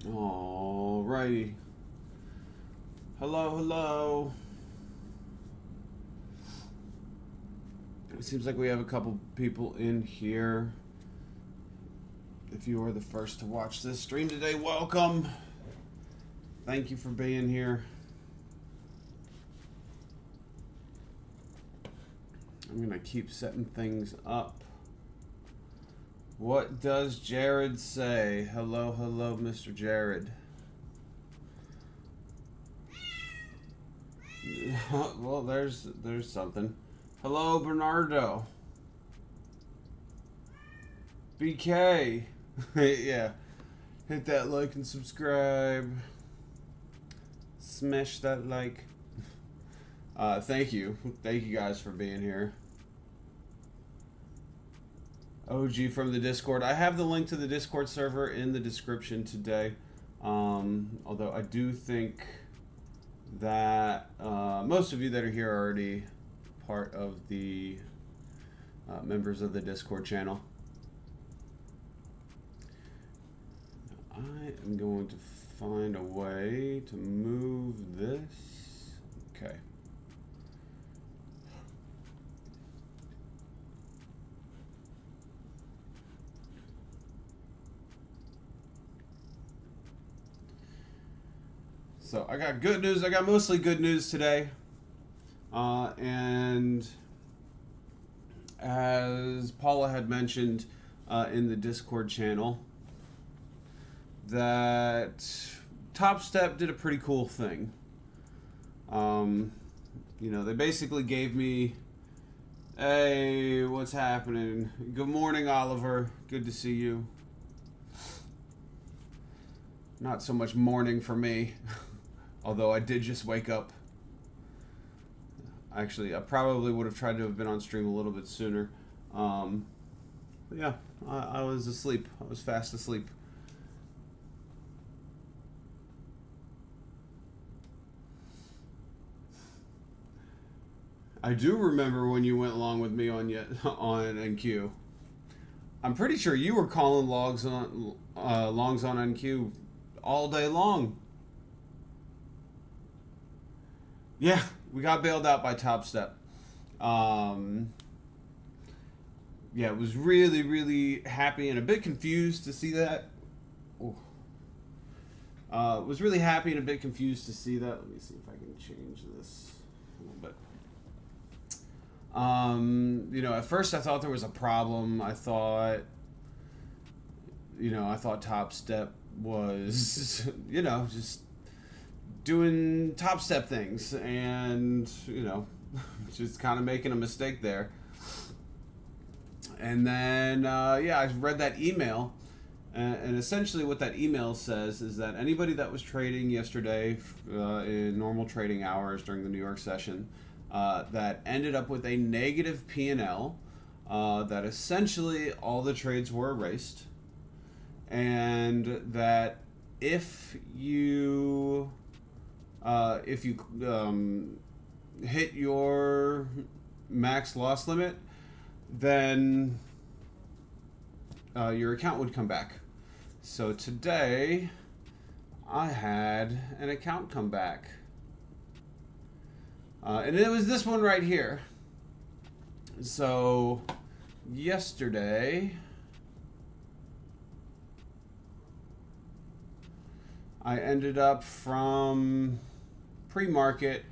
Alrighty. Hello, hello. It seems like we have a couple people in here. If you are the first to watch this stream today, welcome. Thank you for being here. I'm going to keep setting things up. What does Jared say? Hello, hello, Mr. Jared. Well, there's something. Hello, Bernardo. BK. Yeah. Hit that like and subscribe. Smash that like. Thank you. Thank you guys for being here. OG from the Discord. I have the link to the Discord server in the description today. Although I do think that most of you that are here are already part of the members of the Discord channel. I am going to find a way to move this. Okay. So I got good news. I got mostly good news today. And as Paula had mentioned in the Discord channel, that Topstep did a pretty cool thing. You know, they basically gave me, hey, what's happening? Good morning, Oliver. Good to see you. Not so much morning for me. Although I did just wake up. Actually, I probably would have tried to have been on stream a little bit sooner. But yeah, I was asleep. I was fast asleep. I do remember when you went along with me on NQ. I'm pretty sure you were calling longs on NQ all day long. Yeah, we got bailed out by Topstep. Yeah, was really, really happy and a bit confused to see that. Was really happy and a bit confused to see that. Let me see if I can change this a little bit. You know, at first I thought there was a problem. I thought Topstep was, you know, just doing Topstep things and, you know, just kind of making a mistake there. And then, yeah, I read that email, and essentially what that email says is that anybody that was trading yesterday in normal trading hours during the New York session that ended up with a negative P&L, that essentially all the trades were erased, and that if you hit your max loss limit, then your account would come back. So today I had an account come back, and it was this one right here. So yesterday I ended up from pre-market,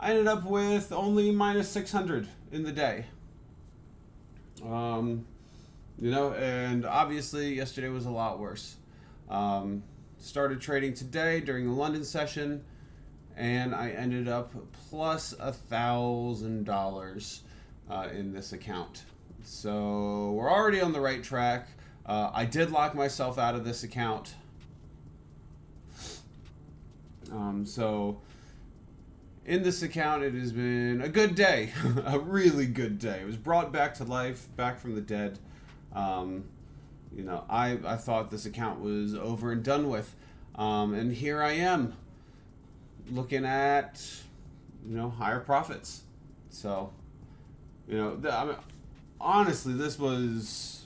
I ended up with only minus 600 in the day. You know, and obviously yesterday was a lot worse. Started trading today during the London session, and I ended up plus $1,000 in this account. So we're already on the right track. I did lock myself out of this account. So in this account, it has been a good day, a really good day. It was brought back to life, back from the dead. You know, I thought this account was over and done with. And here I am looking at, you know, higher profits. So, you know, I mean, honestly, this was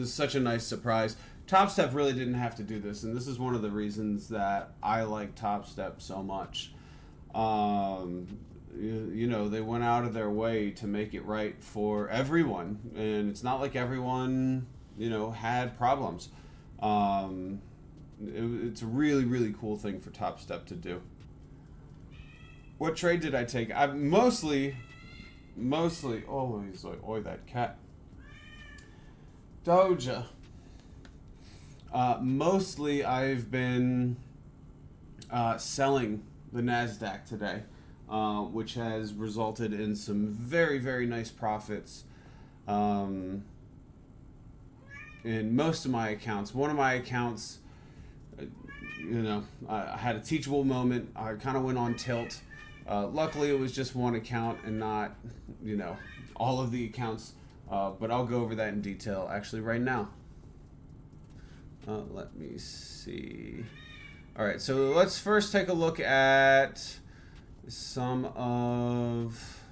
such a nice surprise. Topstep really didn't have to do this, and this is one of the reasons that I like Topstep so much. You know, they went out of their way to make it right for everyone, and it's not like everyone, you know, had problems. It's a really, really cool thing for Topstep to do. What trade did I take? I mostly, oh, he's like, oi, that cat. Doja. Mostly I've been selling the NASDAQ today, which has resulted in some very, very nice profits in most of my accounts. One of my accounts, you know, I had a teachable moment. I kind of went on tilt. Luckily, it was just one account and not, you know, all of the accounts. But I'll go over that in detail actually right now. Let me see. All right, so let's first take a look at some of...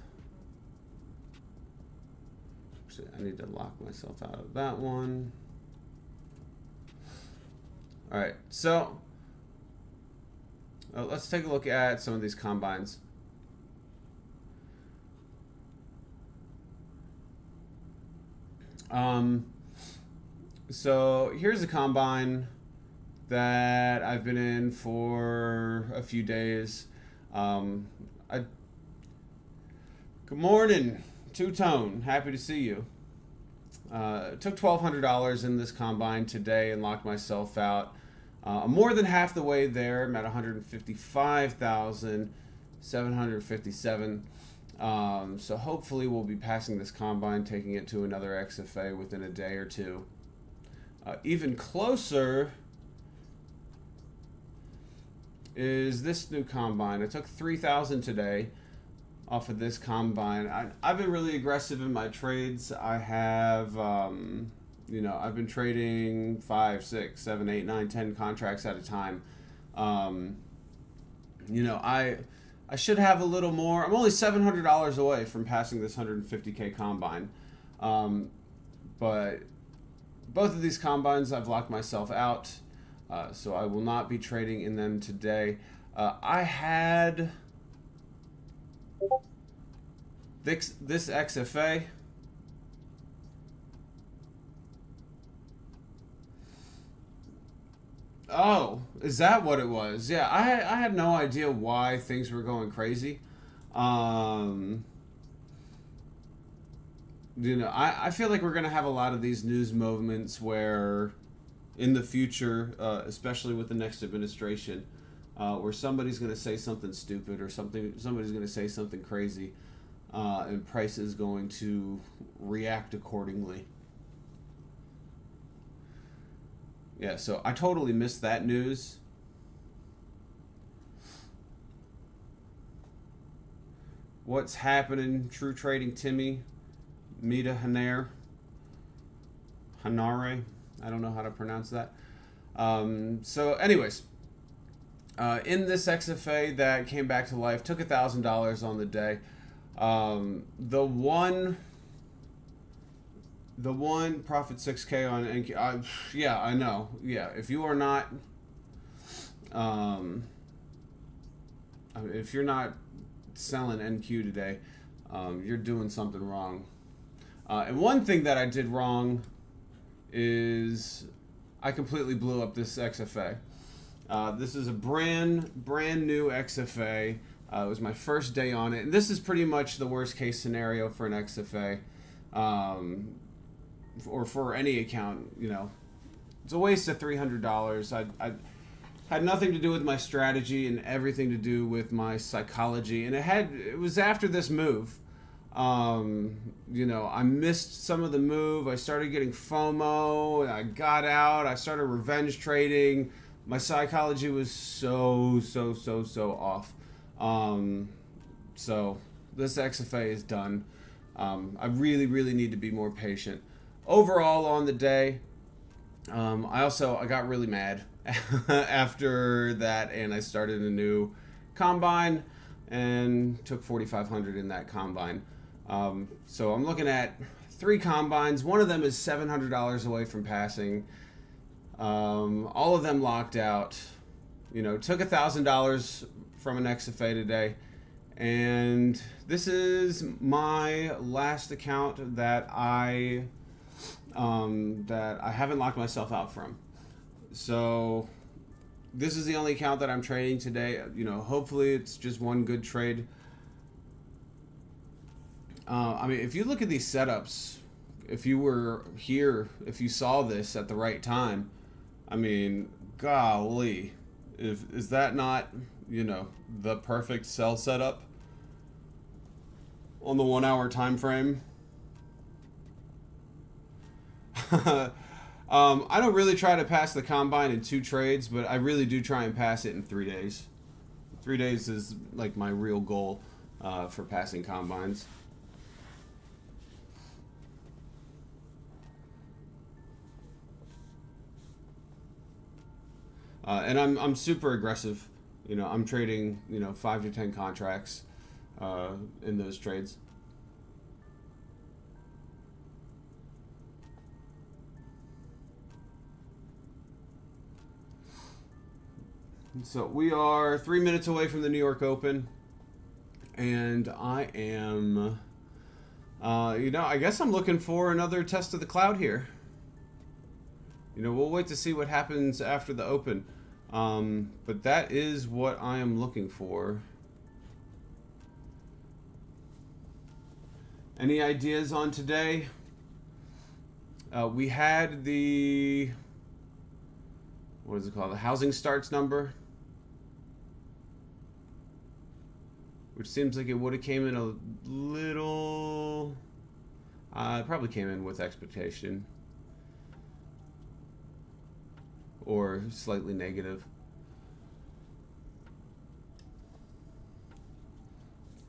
Actually, I need to lock myself out of that one. All right, so let's take a look at some of these combines. So here's a combine that I've been in for a few days. Good morning, Two-Tone. Happy to see you. Took $1,200 in this combine today and locked myself out. I'm more than half the way there. I'm at 155,757. So hopefully we'll be passing this combine, taking it to another XFA within a day or two. Even closer is this new combine. I took 3,000 today off of this combine. I've been really aggressive in my trades. I have, you know, I've been trading 5, 6, 7, 8, 9, 10 contracts at a time. You know, I should have a little more. I'm only $700 away from passing this 150K combine. But both of these combines, I've locked myself out. So I will not be trading in them today. I had this XFA. Oh, is that what it was? Yeah, I had no idea why things were going crazy. You know, I feel like we're going to have a lot of these news moments where in the future, especially with the next administration, where somebody's going to say something stupid or somebody's going to say something crazy, and price is going to react accordingly. Yeah, so I totally missed that news. What's happening? True Trading Timmy, Mita Hanare, I don't know how to pronounce that. So anyways, in this XFA that came back to life, took $1,000 on the day. The one profit 6K on NQ. Yeah, I know. Yeah, if you are not, if you're not selling NQ today, you're doing something wrong. And one thing that I did wrong is I completely blew up this XFA. This is a brand new XFA. It was my first day on it, and this is pretty much the worst case scenario for an XFA. Or for any account, you know, it's a waste of $300. I had nothing to do with my strategy and everything to do with my psychology, and it was after this move. You know, I missed some of the move. I started getting FOMO. I got out. I started revenge trading. My psychology was so off. So this XFA is done. I really need to be more patient. Overall on the day, I got really mad after that, and I started a new combine and took 4,500 in that combine. So I'm looking at 3 combines. One of them is $700 away from passing. All of them locked out. You know, took $1,000 from an XFA today. And this is my last account that I haven't locked myself out from. So this is the only account that I'm trading today. You know, hopefully it's just one good trade. I mean, if you look at these setups, if you were here, if you saw this at the right time, I mean, golly, is that not, you know, the perfect sell setup on the 1 hour time frame? I don't really try to pass the combine in 2 trades, but I really do try and pass it in 3 days. 3 days is like my real goal for passing combines. And I'm super aggressive. You know, I'm trading, you know, 5 to 10 contracts in those trades. So we are 3 minutes away from the New York Open, and I am, you know, I guess I'm looking for another test of the cloud here. You know, we'll wait to see what happens after the Open, but that is what I am looking for. Any ideas on today? We had the, what is it called? The housing starts number, which seems like it would have came in a little, it probably came in with expectation or slightly negative.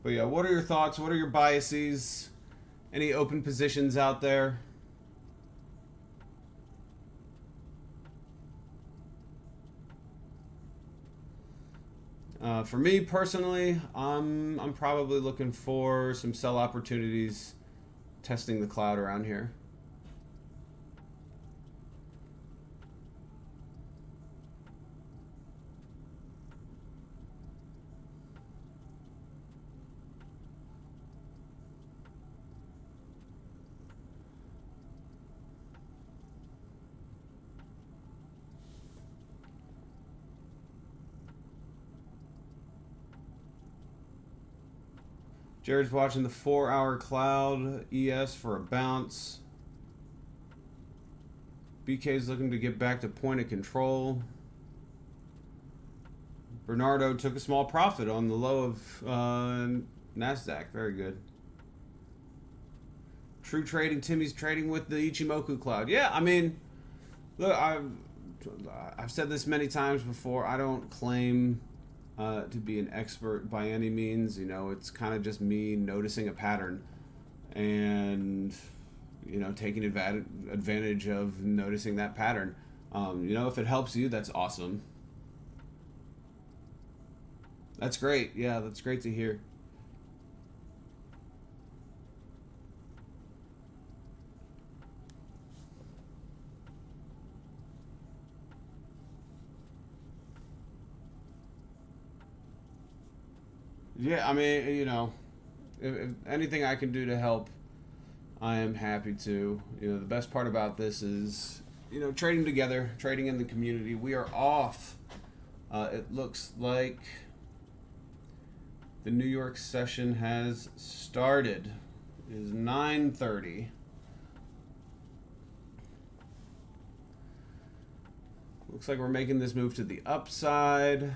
But yeah, what are your thoughts? What are your biases? Any open positions out there? For me personally, I'm probably looking for some sell opportunities, testing the cloud around here. Jared's watching the 4 hour cloud ES for a bounce. BK's looking to get back to point of control. Bernardo took a small profit on the low of NASDAQ. Very good. True Trading, Timmy's trading with the Ichimoku cloud. Yeah, I mean, look, I've said this many times before. I don't claim to be an expert by any means. You know, it's kind of just me noticing a pattern and, you know, taking advantage of noticing that pattern. You know, if it helps you, that's awesome. That's great. Yeah, that's great to hear. Yeah, I mean, you know, if anything I can do to help, I am happy to. You know, the best part about this is, you know, trading together, trading in the community. We are off. It looks like the New York session has started. It is 9:30. Looks like we're making this move to the upside.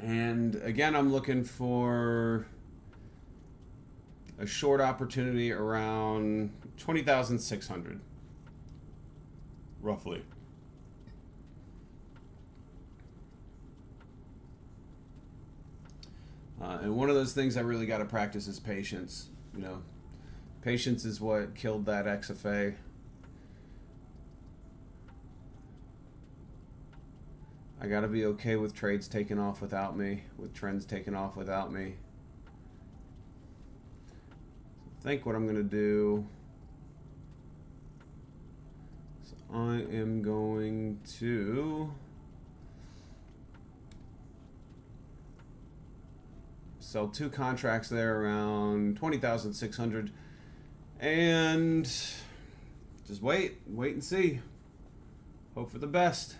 And again, I'm looking for a short opportunity around 20,600, roughly. And one of those things I really got to practice is patience. You know, patience is what killed that XFA. I got to be okay with trades taking off without me, with trends taking off without me. I think what I'm going to do I am going to sell 2 contracts there around 20,600 and just wait and see. Hope for the best.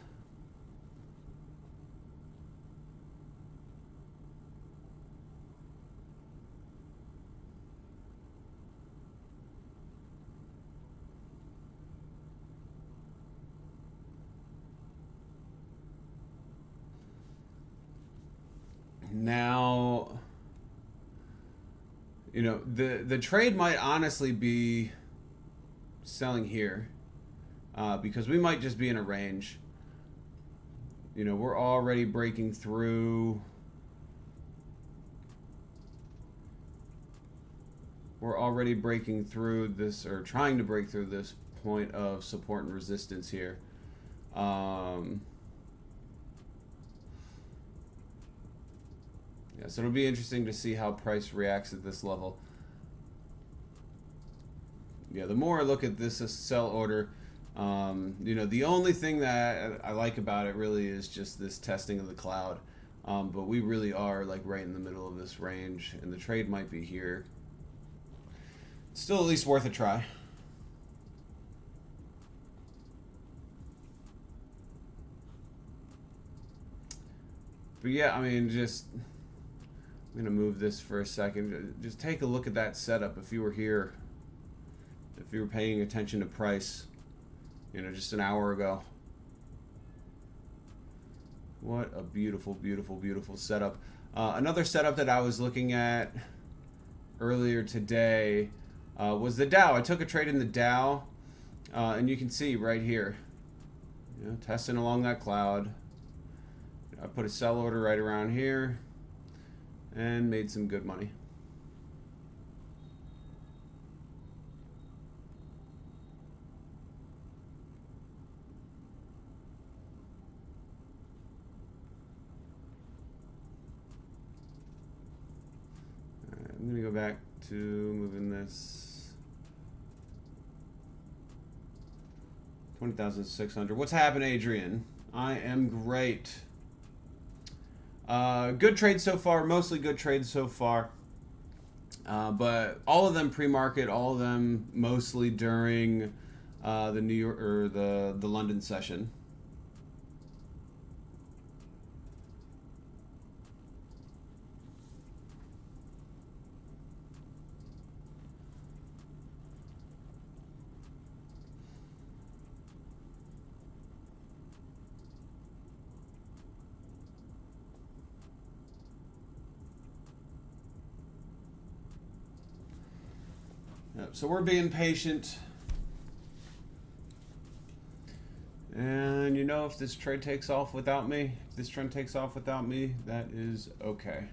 Now, you know, the trade might honestly be selling here because we might just be in a range. You know, we're already breaking through. We're already breaking through this, or trying to break through this point of support and resistance here. Yeah, so it'll be interesting to see how price reacts at this level. Yeah, the more I look at this sell order, you know, the only thing that I like about it really is just this testing of the cloud. But we really are like right in the middle of this range, and the trade might be here. Still at least worth a try. But yeah, I mean, just I'm gonna move this for a second. Just take a look at that setup. If you were here, if you were paying attention to price, you know, just an hour ago. What a beautiful, beautiful, beautiful setup. Another setup that I was looking at earlier today was the Dow. I took a trade in the Dow, and you can see right here, you know, testing along that cloud. I put a sell order right around here and made some good money. I'm going to go back to moving this 20,600. What's happened, Adrian? I am great. Good trades so far, mostly good trades so far. But all of them pre-market, all of them mostly during the New York or the London session. So we're being patient. And you know, if this trade takes off without me, if this trend takes off without me, that is okay.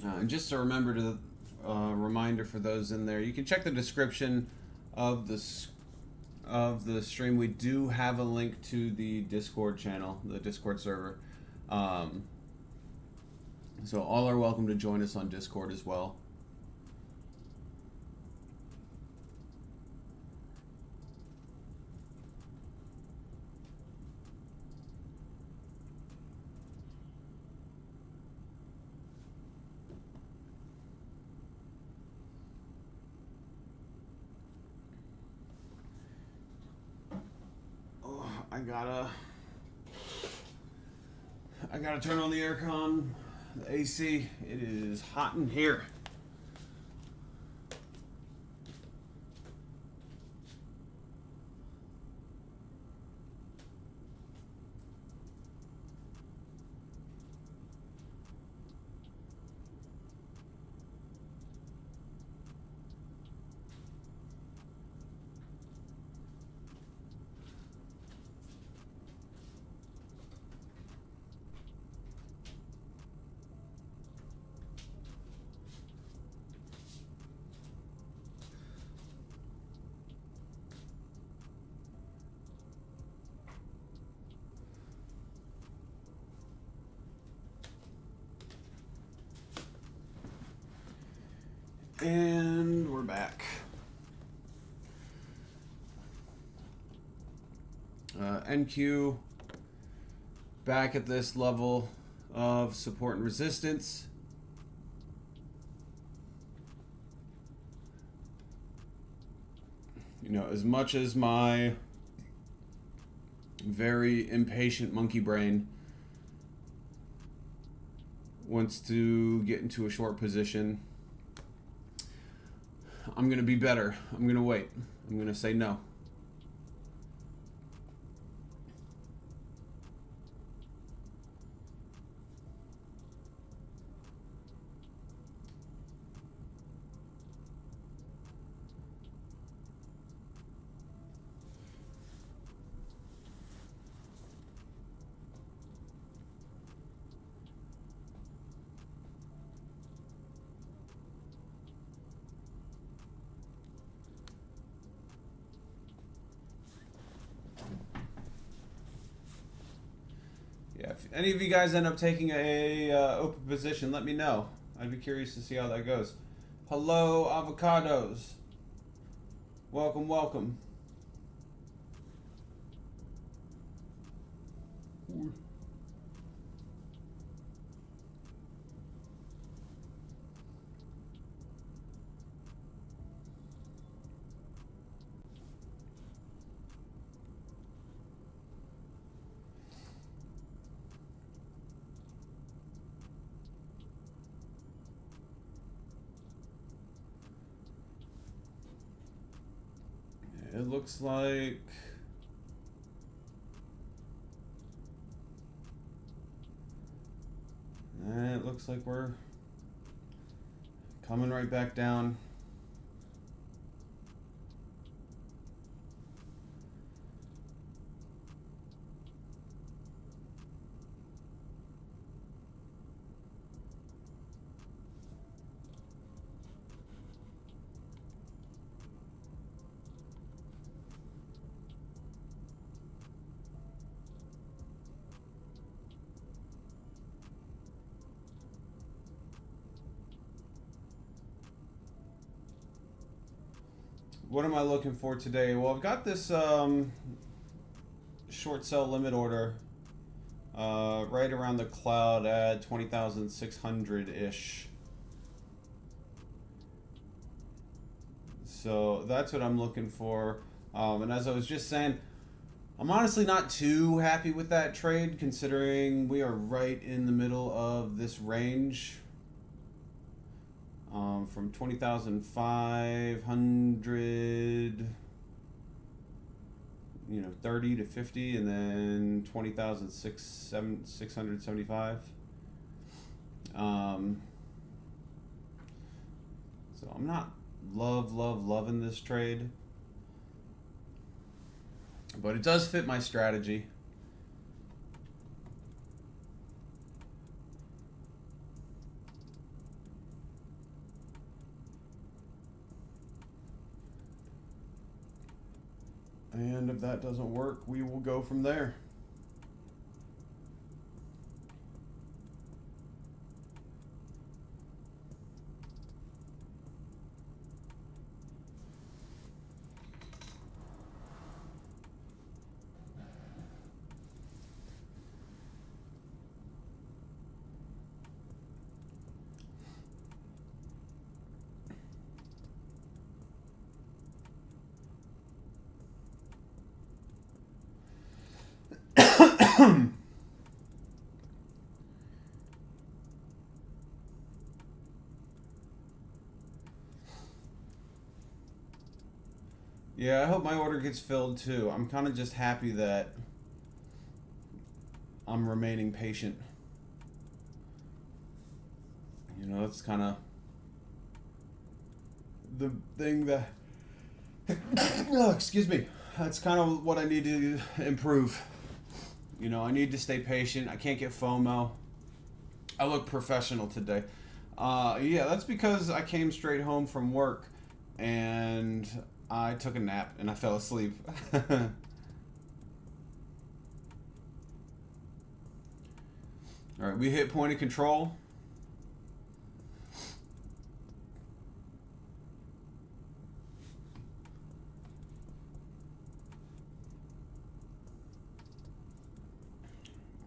And just a reminder for those in there, you can check the description of the stream. We do have a link to the Discord channel, the Discord server. So all are welcome to join us on Discord as well. I gotta turn on the aircon, the AC. It is hot in here. And we're back. NQ back at this level of support and resistance. You know, as much as my very impatient monkey brain wants to get into a short position, I'm going to be better. I'm going to wait. I'm going to say no. Yeah, if any of you guys end up taking a open position, let me know. I'd be curious to see how that goes. Hello, avocados. Welcome, welcome. It looks like we're coming right back down. What am I looking for today? Well, I've got this short sell limit order right around the cloud at 20,600-ish. So that's what I'm looking for. And as I was just saying, I'm honestly not too happy with that trade, considering we are right in the middle of this range. From 20,500, 30 to 50, and then 20,675. So I'm not loving this trade, but it does fit my strategy. And if that doesn't work, we will go from there. Yeah, I hope my order gets filled too. I'm kind of just happy that I'm remaining patient. It's kind of the thing that oh, excuse me. That's kind of what I need to improve. I need to stay patient. I can't get FOMO. I look professional today. Yeah, that's because I came straight home from work and I took a nap and I fell asleep. All right, we hit point of control.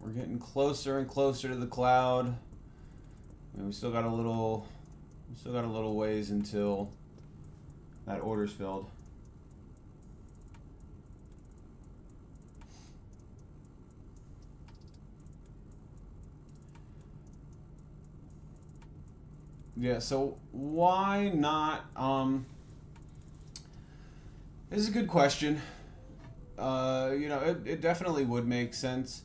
We're getting closer and closer to the cloud. And we still got a little ways until that order's filled. Yeah, so why not? This is a good question. It definitely would make sense.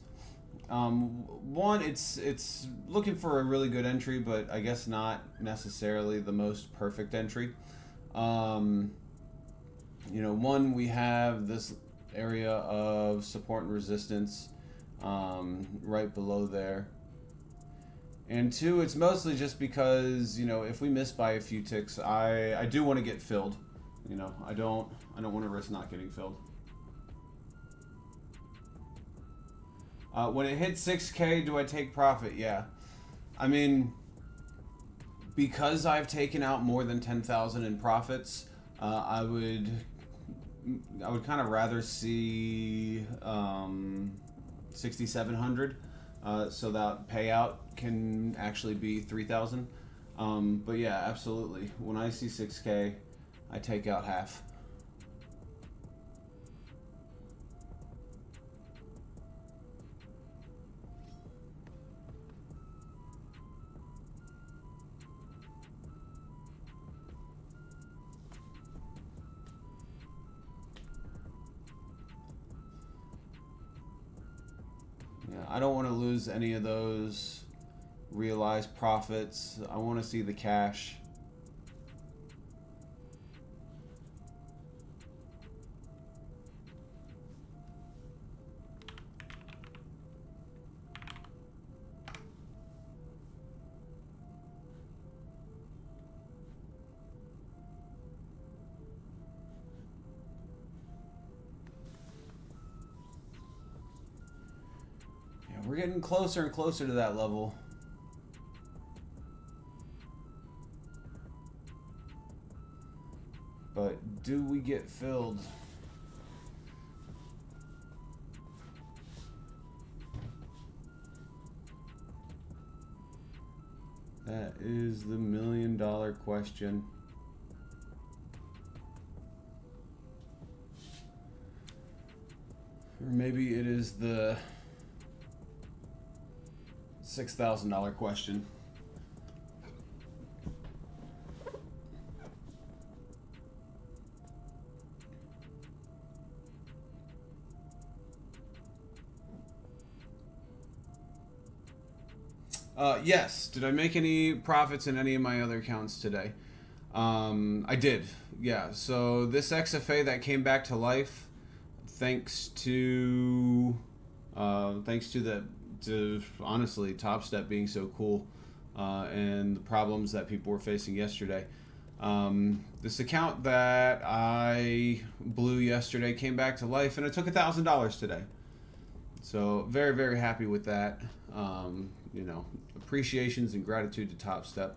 One, it's looking for a really good entry, but I guess not necessarily the most perfect entry. One, we have this area of support and resistance right below there. And two, it's mostly just because, if we miss by a few ticks, I do want to get filled. I don't want to risk not getting filled. When it hits 6K, do I take profit? Yeah. I mean, because I've taken out more than 10,000 in profits, I would kind of rather see 6,700, so that payout can actually be 3,000. But yeah, absolutely. When I see 6K, I take out half. I don't want to lose any of those realized profits. I want to see the cash. We're getting closer and closer to that level. But do we get filled? That is the million-dollar question. Or maybe it is the $6,000 question. Yes. Did I make any profits in any of my other accounts today? I did. Yeah. So this XFA that came back to life, thanks to honestly Topstep being so cool, and the problems that people were facing yesterday. This account that I blew yesterday came back to life, and it took $1,000 today. So very, very happy with that. Appreciations and gratitude to Topstep.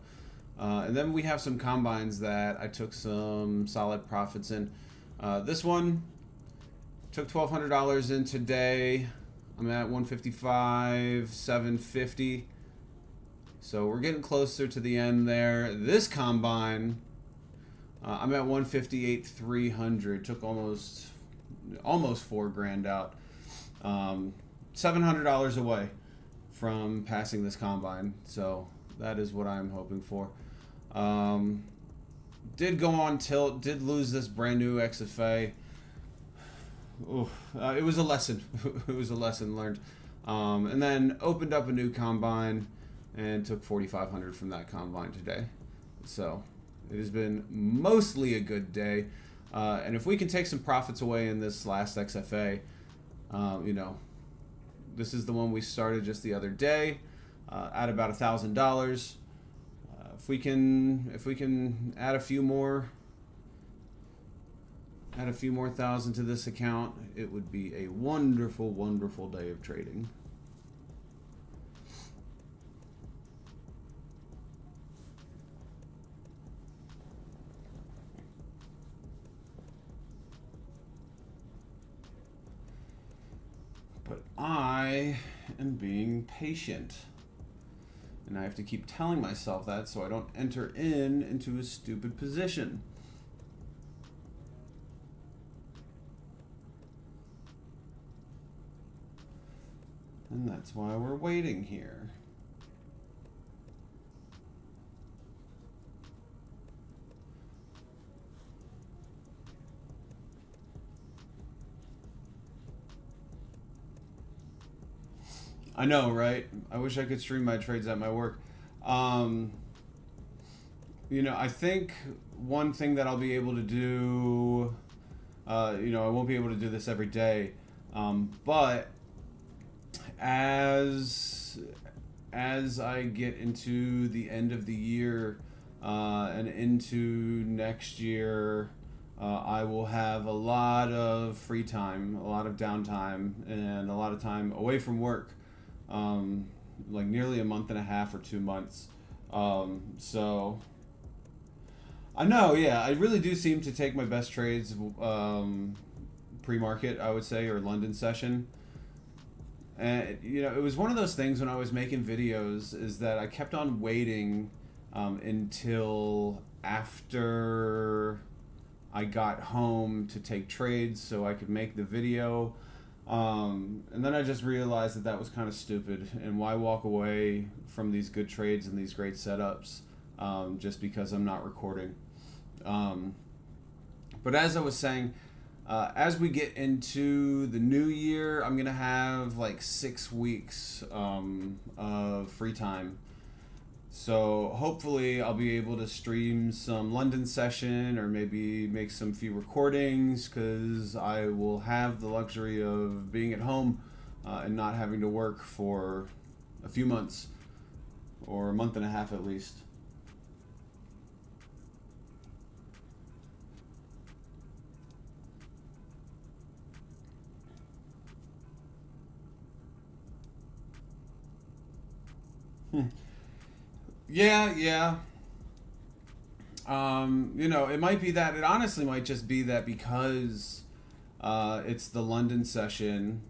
And then we have some combines that I took some solid profits in. This one took $1,200 in today. I'm at 155,750. So we're getting closer to the end there. This combine, I'm at 158,300. Took almost $4,000 out. $700 away from passing this combine. So that is what I'm hoping for. Did go on tilt. Did lose this brand new XFA. It was a lesson. It was a lesson learned. And then opened up a new combine and took 4,500 from that combine today. So it has been mostly a good day. And if we can take some profits away in this last XFA, this is the one we started just the other day at about $1,000. If we can add a few more thousand to this account, it would be a wonderful, wonderful day of trading. But I am being patient. And I have to keep telling myself that so I don't enter into a stupid position. And that's why we're waiting here. I know, right? I wish I could stream my trades at my work. You know, I think one thing that I'll be able to do, you know, I won't be able to do this every day, but as I get into the end of the year and into next year, I will have a lot of free time, a lot of downtime, and a lot of time away from work. Like nearly a month and a half or 2 months. So I know, yeah, I really do seem to take my best trades pre-market, I would say, or London session. And you know, it was one of those things when I was making videos is that I kept on waiting until after I got home to take trades so I could make the video. And then I just realized that that was kind of stupid, and why walk away from these good trades and these great setups just because I'm not recording. But as I was saying, as we get into the new year, I'm gonna have like 6 weeks of free time. So hopefully I'll be able to stream some London session or maybe make some few recordings, because I will have the luxury of being at home and not having to work for a few months or a month and a half at least. Yeah. You know, it might be that. It honestly might just be that because it's the London session,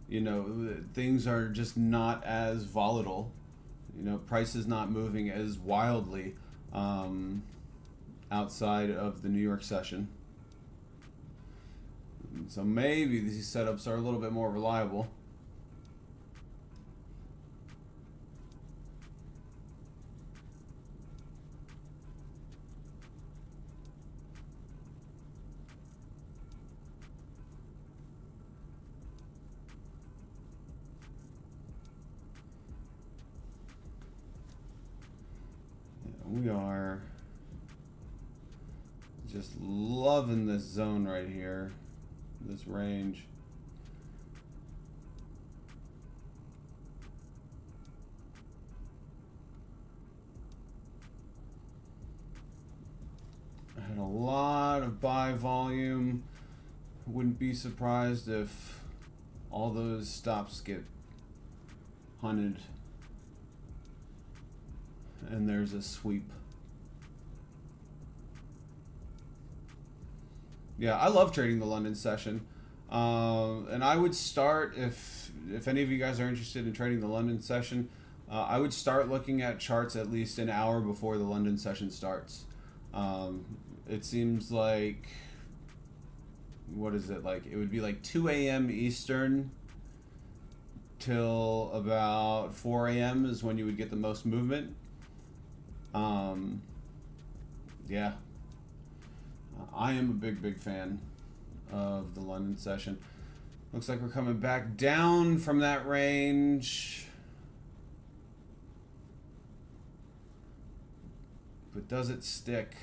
you know, things are just not as volatile. You know, price is not moving as wildly outside of the New York session. So maybe these setups are a little bit more reliable. We are just loving this zone right here, this range. I had a lot of buy volume. Wouldn't be surprised if all those stops get hunted. And there's a sweep. Yeah, I love trading the London session. And I would start, if any of you guys are interested in trading the London session, I would start looking at charts at least an hour before the London session starts. It seems like, what is it, like it would be like 2 a.m. Eastern till about 4 a.m. is when you would get the most movement. Yeah, I am a big fan of the London session. Looks like we're coming back down from that range, but does it stick?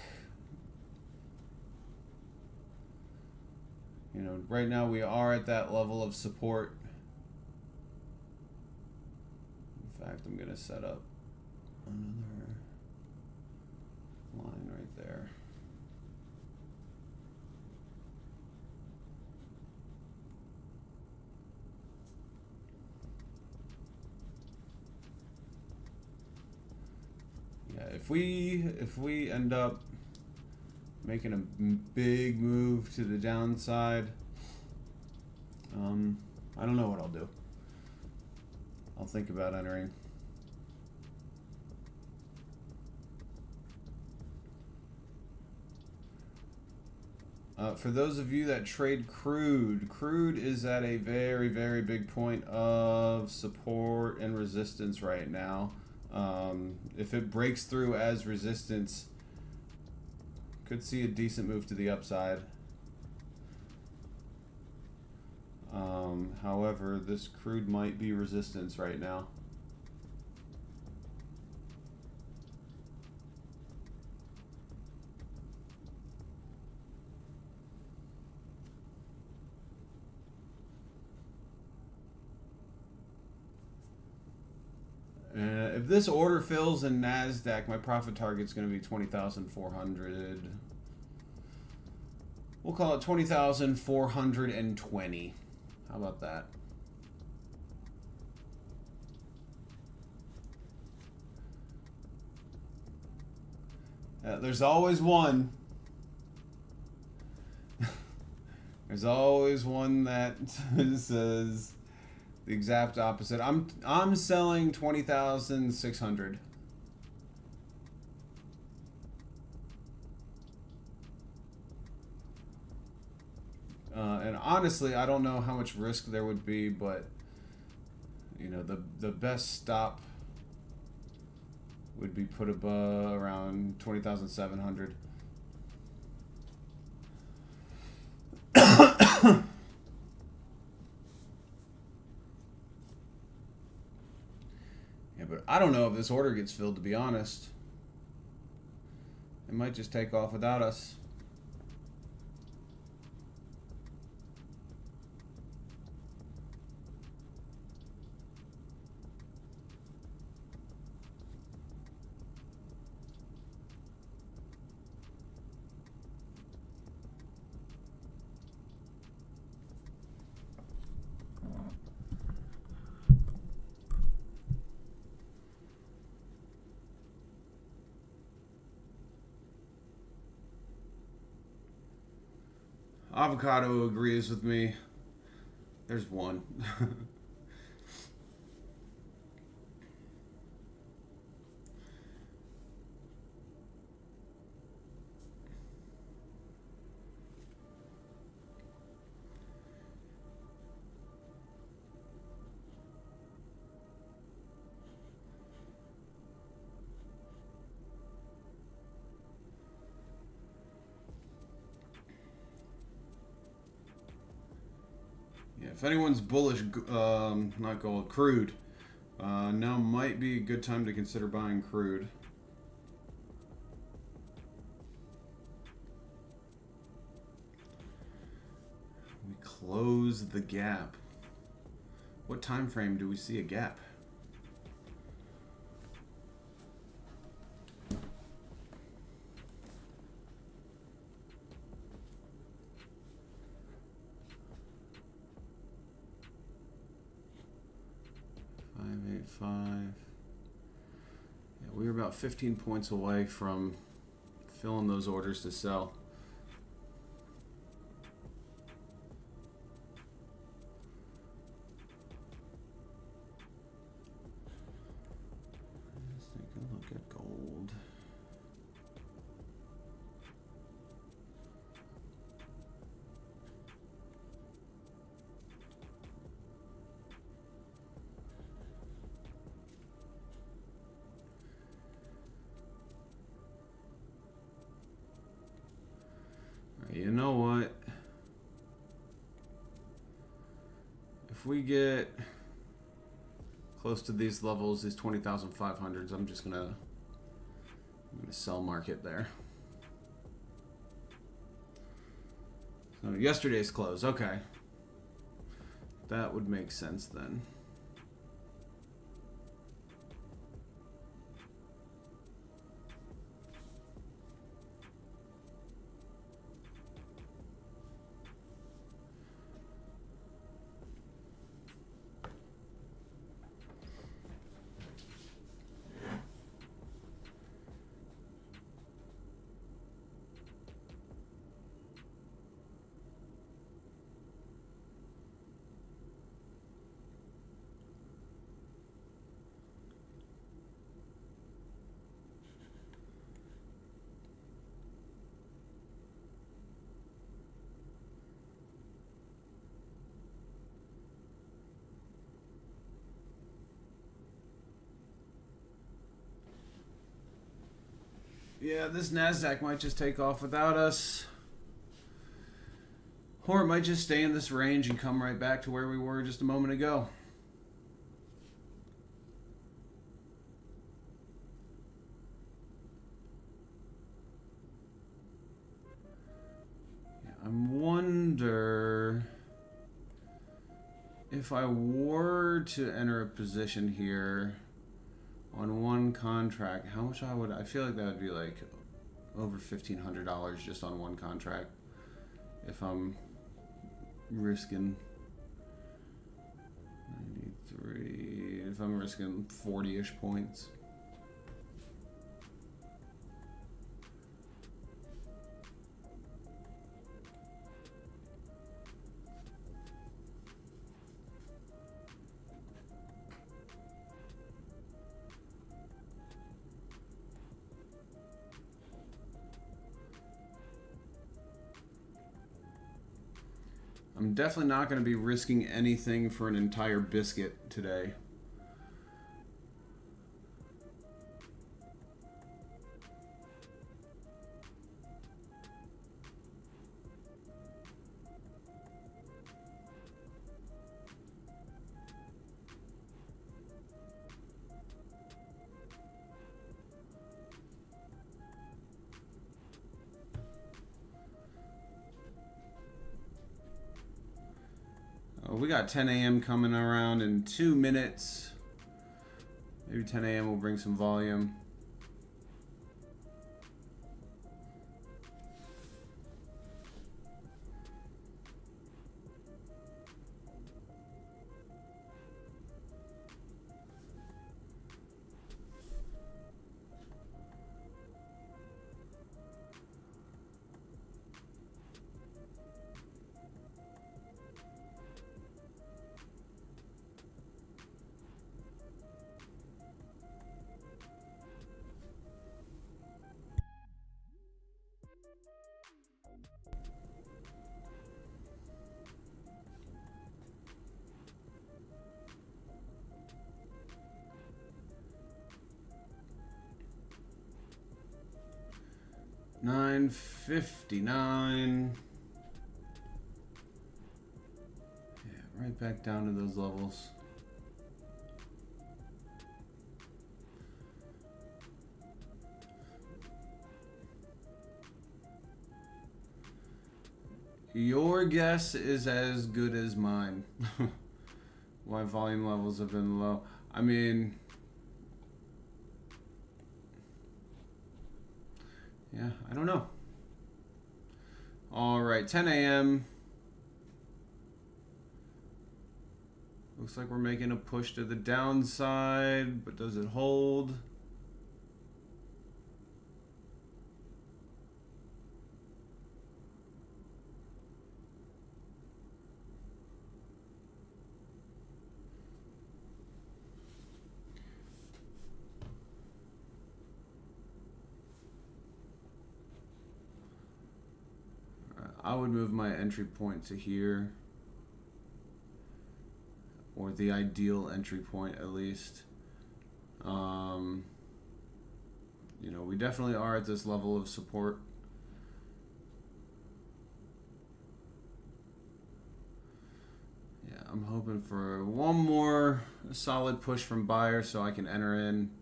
You know, right now we are at that level of support. In fact, I'm gonna set up another line right there. Yeah, if we end up making a big move to the downside, I don't know what I'll do. I'll think about entering. For those of you that trade crude, crude is at a very, very big point of support and resistance right now. If it breaks through as resistance, could see a decent move to the upside. However, this crude might be resistance right now. If this order fills in NASDAQ, my profit target is going to be 20,400. We'll call it 20,420. How about that? There's always one. There's always one that says the exact opposite. I'm selling 20,600. And honestly, I don't know how much risk there would be, but you know, the best stop would be put above around 20,700. Yeah, but I don't know if this order gets filled, to be honest. It might just take off without us. Avocado agrees with me. There's one. If anyone's bullish, not gold, crude, now might be a good time to consider buying crude. We close the gap. What time frame do we see a gap? Yeah, we were about 15 points away from filling those orders to sell. Let's take a look at gold. You know what? If we get close to these levels, these 20,500s, I'm gonna sell market there. So yesterday's close, okay. That would make sense then. Yeah, this NASDAQ might just take off without us. Or it might just stay in this range and come right back to where we were just a moment ago. Yeah, I wonder if I were to enter a position here on one contract, how much I feel like that would be like over $1,500 just on one contract if I'm risking 93, if I'm risking 40-ish points. I'm definitely not going to be risking anything for an entire biscuit today. We got 10 a.m. coming around in 2 minutes. Maybe 10 a.m. will bring some volume. $9.59. Yeah, right back down to those levels. Your guess is as good as mine. Why volume levels have been low. I mean, yeah, I don't know. All right, 10 a.m. Looks like we're making a push to the downside, but does it hold? I would move my entry point to here, or the ideal entry point at least. You know, we definitely are at this level of support. Yeah, I'm hoping for one more solid push from buyer so I can enter in.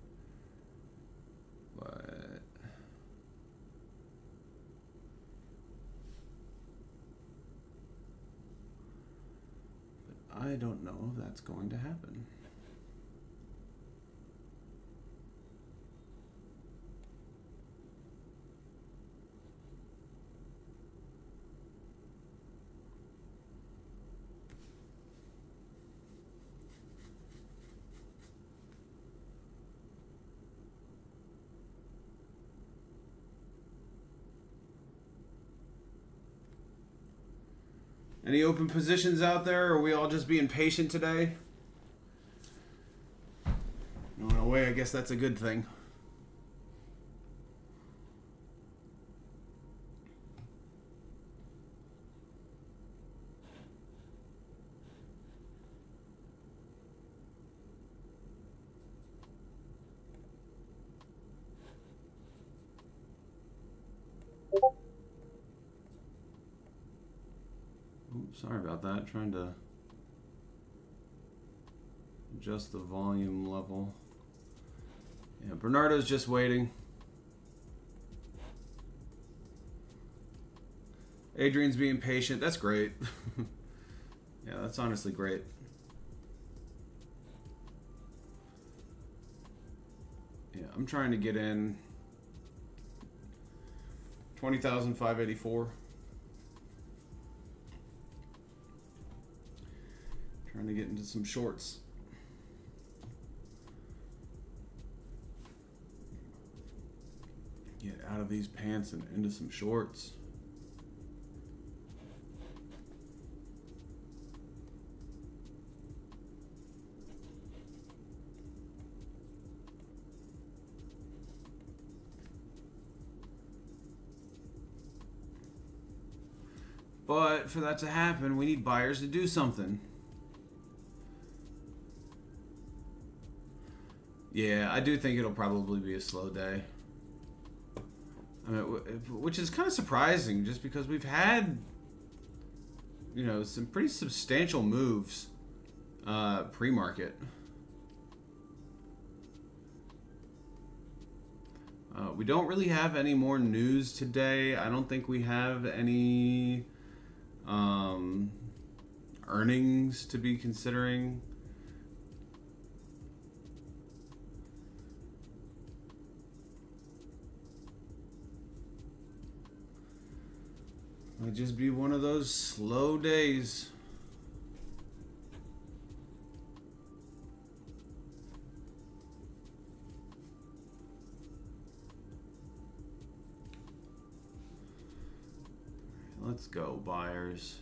But I don't know if that's going to happen. Any open positions out there? Or are we all just being patient today? No, in a way, I guess that's a good thing. Sorry about that. Trying to adjust the volume level. Yeah, Bernardo's just waiting. Adrian's being patient. That's great. Yeah, that's honestly great. Yeah, I'm trying to get in 20,584. Trying to get into some shorts. Get out of these pants and into some shorts. But for that to happen, we need buyers to do something. Yeah, I do think it'll probably be a slow day. I mean, which is kind of surprising, just because we've had, you know, some pretty substantial moves pre-market. We don't really have any more news today. I don't think we have any earnings to be considering. Might just be one of those slow days. Let's go, buyers.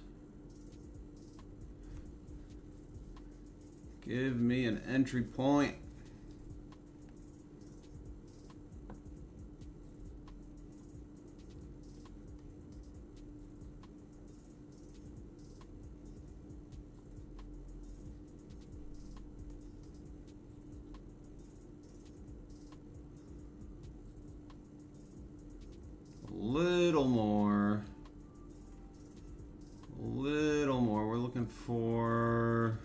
Give me an entry point. A little more. A little more. We're looking for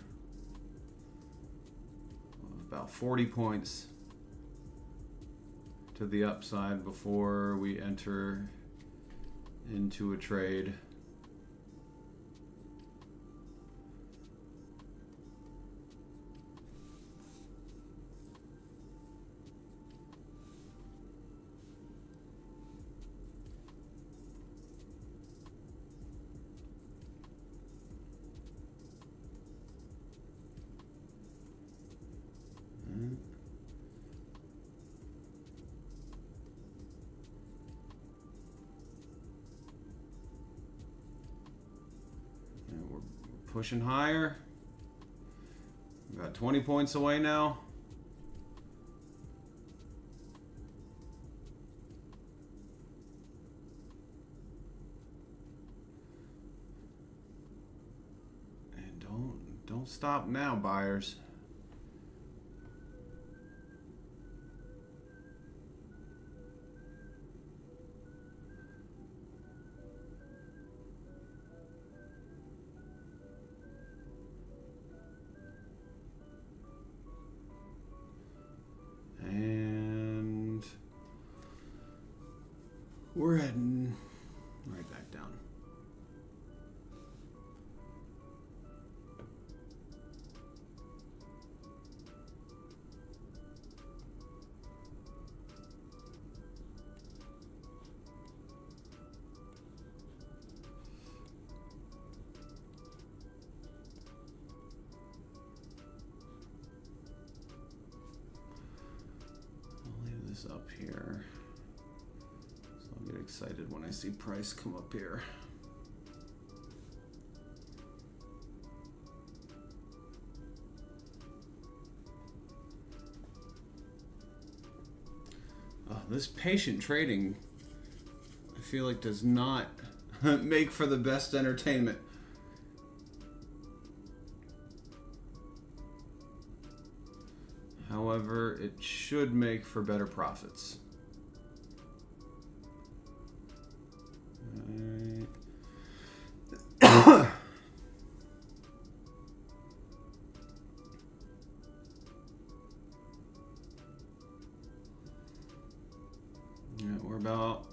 about 40 points to the upside before we enter into a trade. Pushing higher. We've got 20 points away now. And don't stop now, buyers. And we're heading right back down. Up here, so I'll get excited when I see price come up here. Oh, this patient trading, I feel like, does not make for the best entertainment. However, it should make for better profits. Yeah, we're about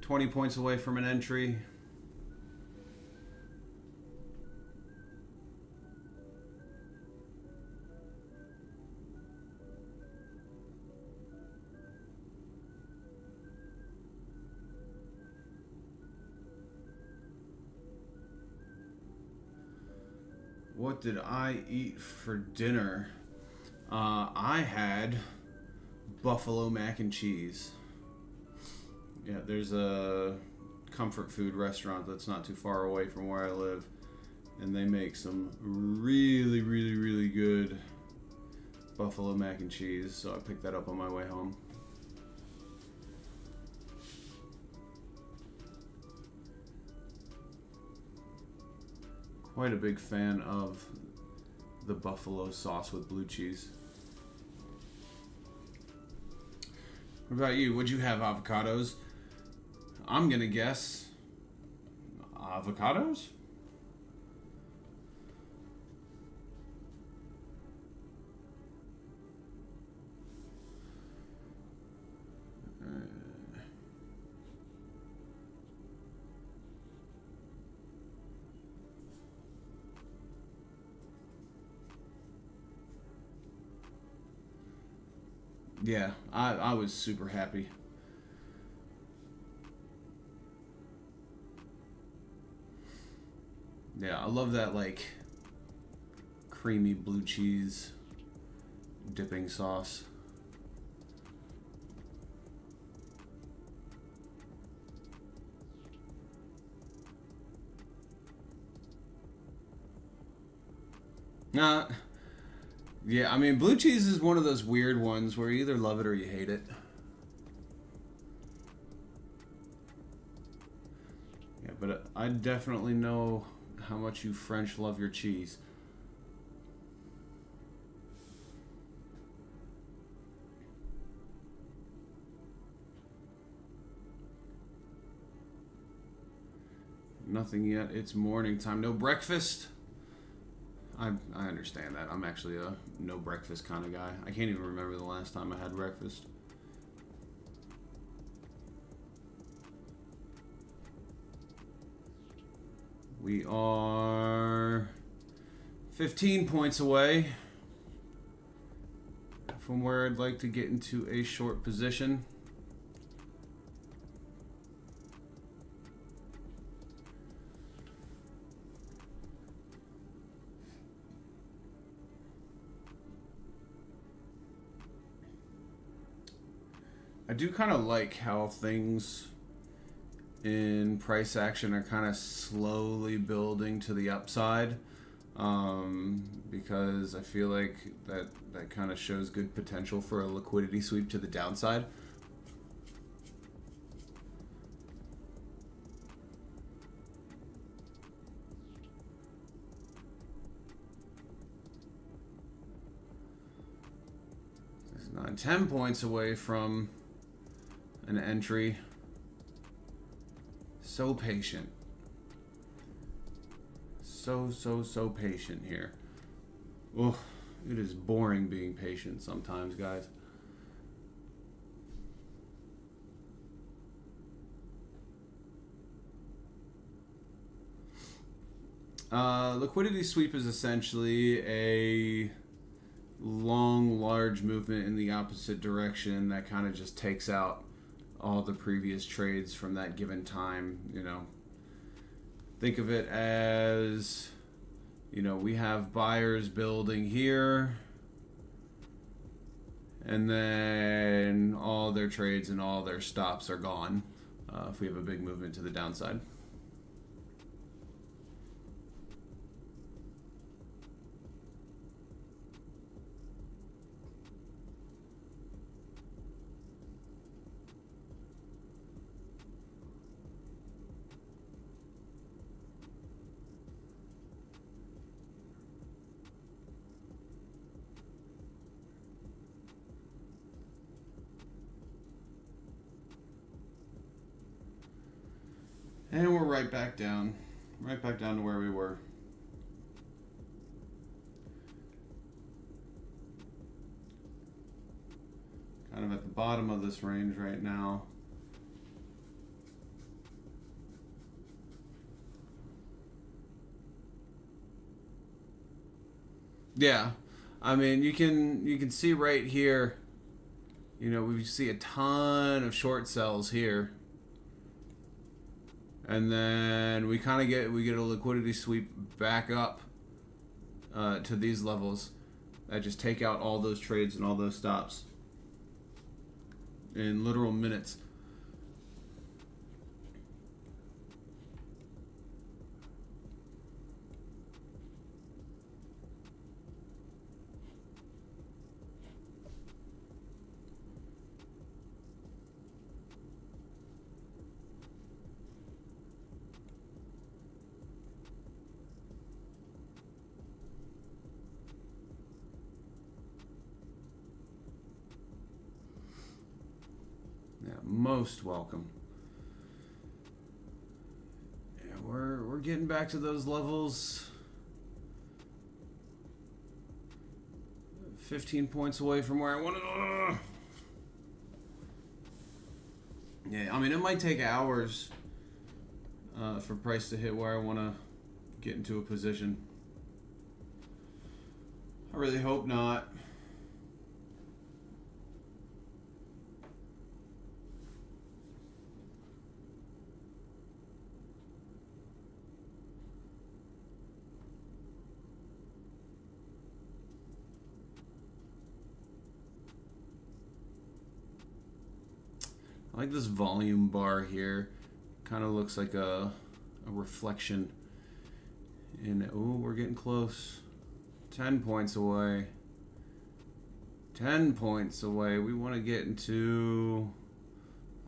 20 points away from an entry. What did I eat for dinner? I had buffalo mac and cheese. Yeah, there's a comfort food restaurant that's not too far away from where I live, and they make some really, really, really good buffalo mac and cheese, so I picked that up on my way home. Quite a big fan of the buffalo sauce with blue cheese. What about you? Would you have avocados? I'm gonna guess avocados? Yeah, I was super happy. Yeah, I love that, like, creamy blue cheese dipping sauce. Yeah, I mean, blue cheese is one of those weird ones where you either love it or you hate it. Yeah, but I definitely know how much you French love your cheese. Nothing yet. It's morning time. No breakfast? I understand that. I'm actually a no breakfast kind of guy. I can't even remember the last time I had breakfast. We are 15 points away from where I'd like to get into a short position. I do kind of like how things in price action are kind of slowly building to the upside, because I feel like that kind of shows good potential for a liquidity sweep to the downside. It's 10 points away from an entry. So patient. So patient here. Oh, it is boring being patient sometimes, guys. Liquidity sweep is essentially a long, large movement in the opposite direction that kind of just takes out all the previous trades from that given time. You know, think of it as, you know, we have buyers building here, and then all their trades and all their stops are gone if we have a big movement to the downside. And we're right back down to where we were. Kind of at the bottom of this range right now. Yeah, I mean, you can see right here, you know, we see a ton of short sells here. And then we kind of get a liquidity sweep back up to these levels that just take out all those trades and all those stops in literal minutes. Yeah, most welcome. Yeah, we're getting back to those levels. 15 points away from where I wanted. Yeah, I mean, it might take hours for price to hit where I want to get into a position. I really hope not. I like this volume bar here. Kind of looks like a reflection in it. Ooh, we're getting close. 10 points away. 10 points away. We want to get into...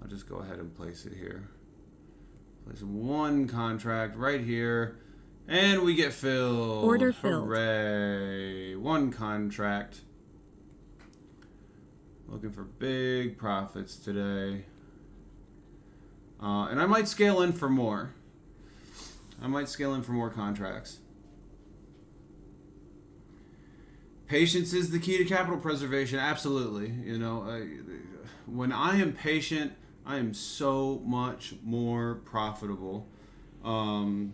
I'll just go ahead and place it here. Place one contract right here. And we get filled. Order filled. Hooray. One contract. Looking for big profits today. And I might scale in for more. I might scale in for more contracts. Patience is the key to capital preservation. Absolutely. You know, when I am patient, I am so much more profitable. And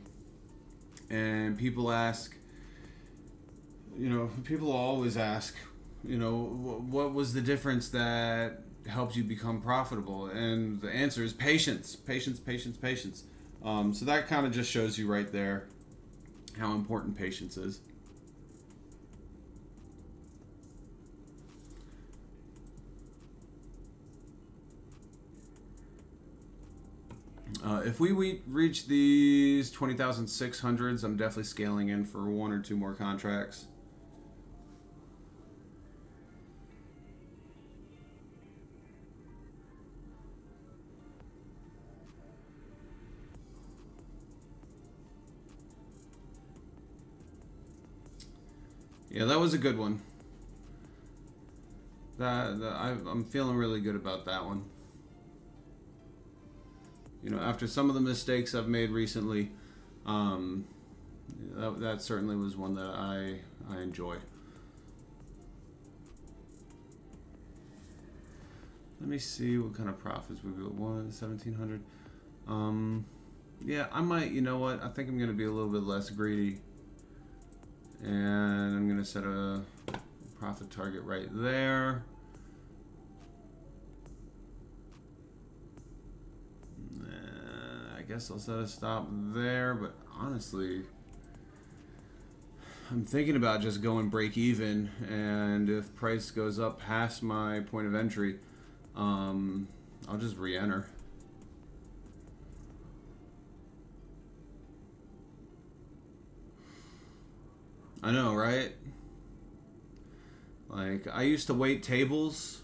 people ask, you know, people always ask, you know, what was the difference that helped you become profitable? And the answer is patience, patience, patience, patience. So that kind of just shows you right there how important patience is. If we reach these 20,600s, I'm definitely scaling in for one or two more contracts. Yeah, that was a good one. I'm feeling really good about that one. You know, after some of the mistakes I've made recently, that certainly was one that I enjoy. Let me see what kind of profits we've got. 1,700. Yeah, I might. You know what? I think I'm going to be a little bit less greedy, and I'm going to set a profit target right there. I guess I'll set a stop there, but honestly, I'm thinking about just going break even, and if price goes up past my point of entry, I'll just re-enter. I know, right? Like, I used to wait tables.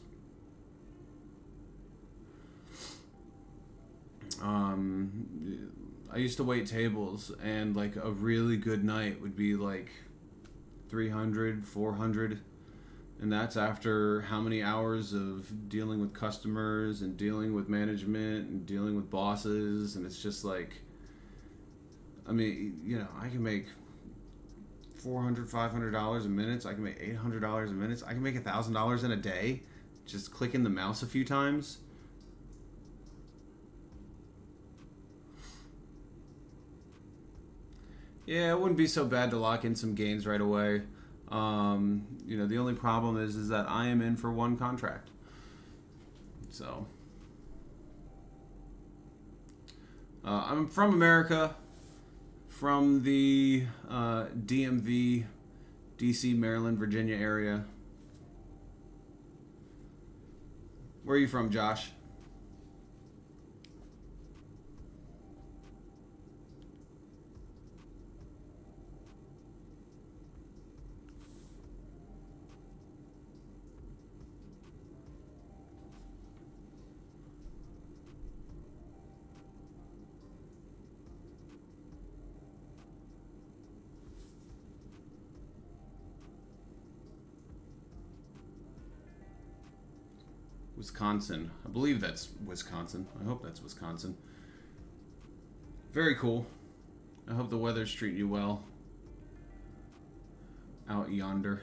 I used to wait tables, and like a really good night would be like 300, 400, and that's after how many hours of dealing with customers and dealing with management and dealing with bosses. And it's just like, I mean, you know, I can make $400, $500 a minute. I can make $800 a minute. I can make $1,000 in a day. just clicking the mouse a few times. Yeah, it wouldn't be so bad to lock in some gains right away. You know, the only problem is that I am in for one contract. So, I'm from America, from the DMV, DC, Maryland, Virginia area. Where are you from, Josh? Wisconsin. I believe that's Wisconsin. I hope that's Wisconsin. Very cool. I hope the weather's treating you well out yonder.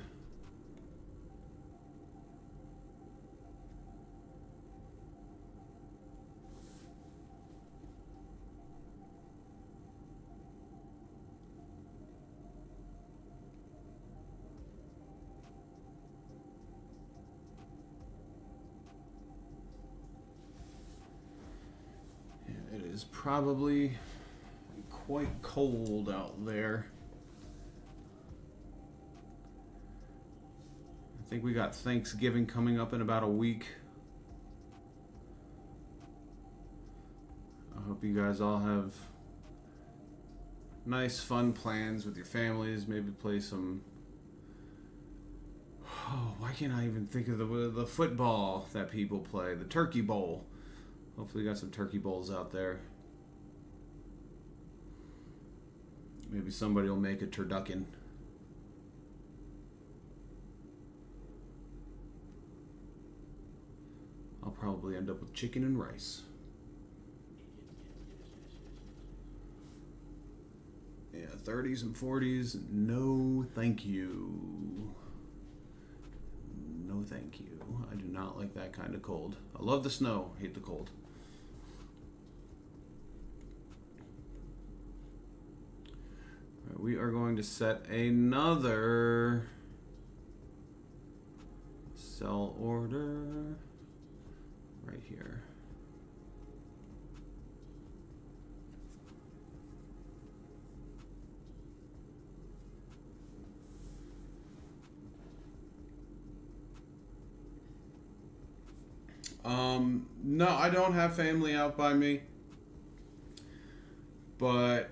It is probably quite cold out there. I think we got Thanksgiving coming up in about a week. I hope you guys all have nice, fun plans with your families. Maybe play some... Oh, why can't I even think of the football that people play? The Turkey Bowl. Hopefully you got some turkey bowls out there. Maybe somebody will make a turducken. I'll probably end up with chicken and rice. Yeah, 30s and 40s. No, thank you. No, thank you. I do not like that kind of cold. I love the snow. Hate the cold. We are going to set another sell order right here. No, I don't have family out by me, but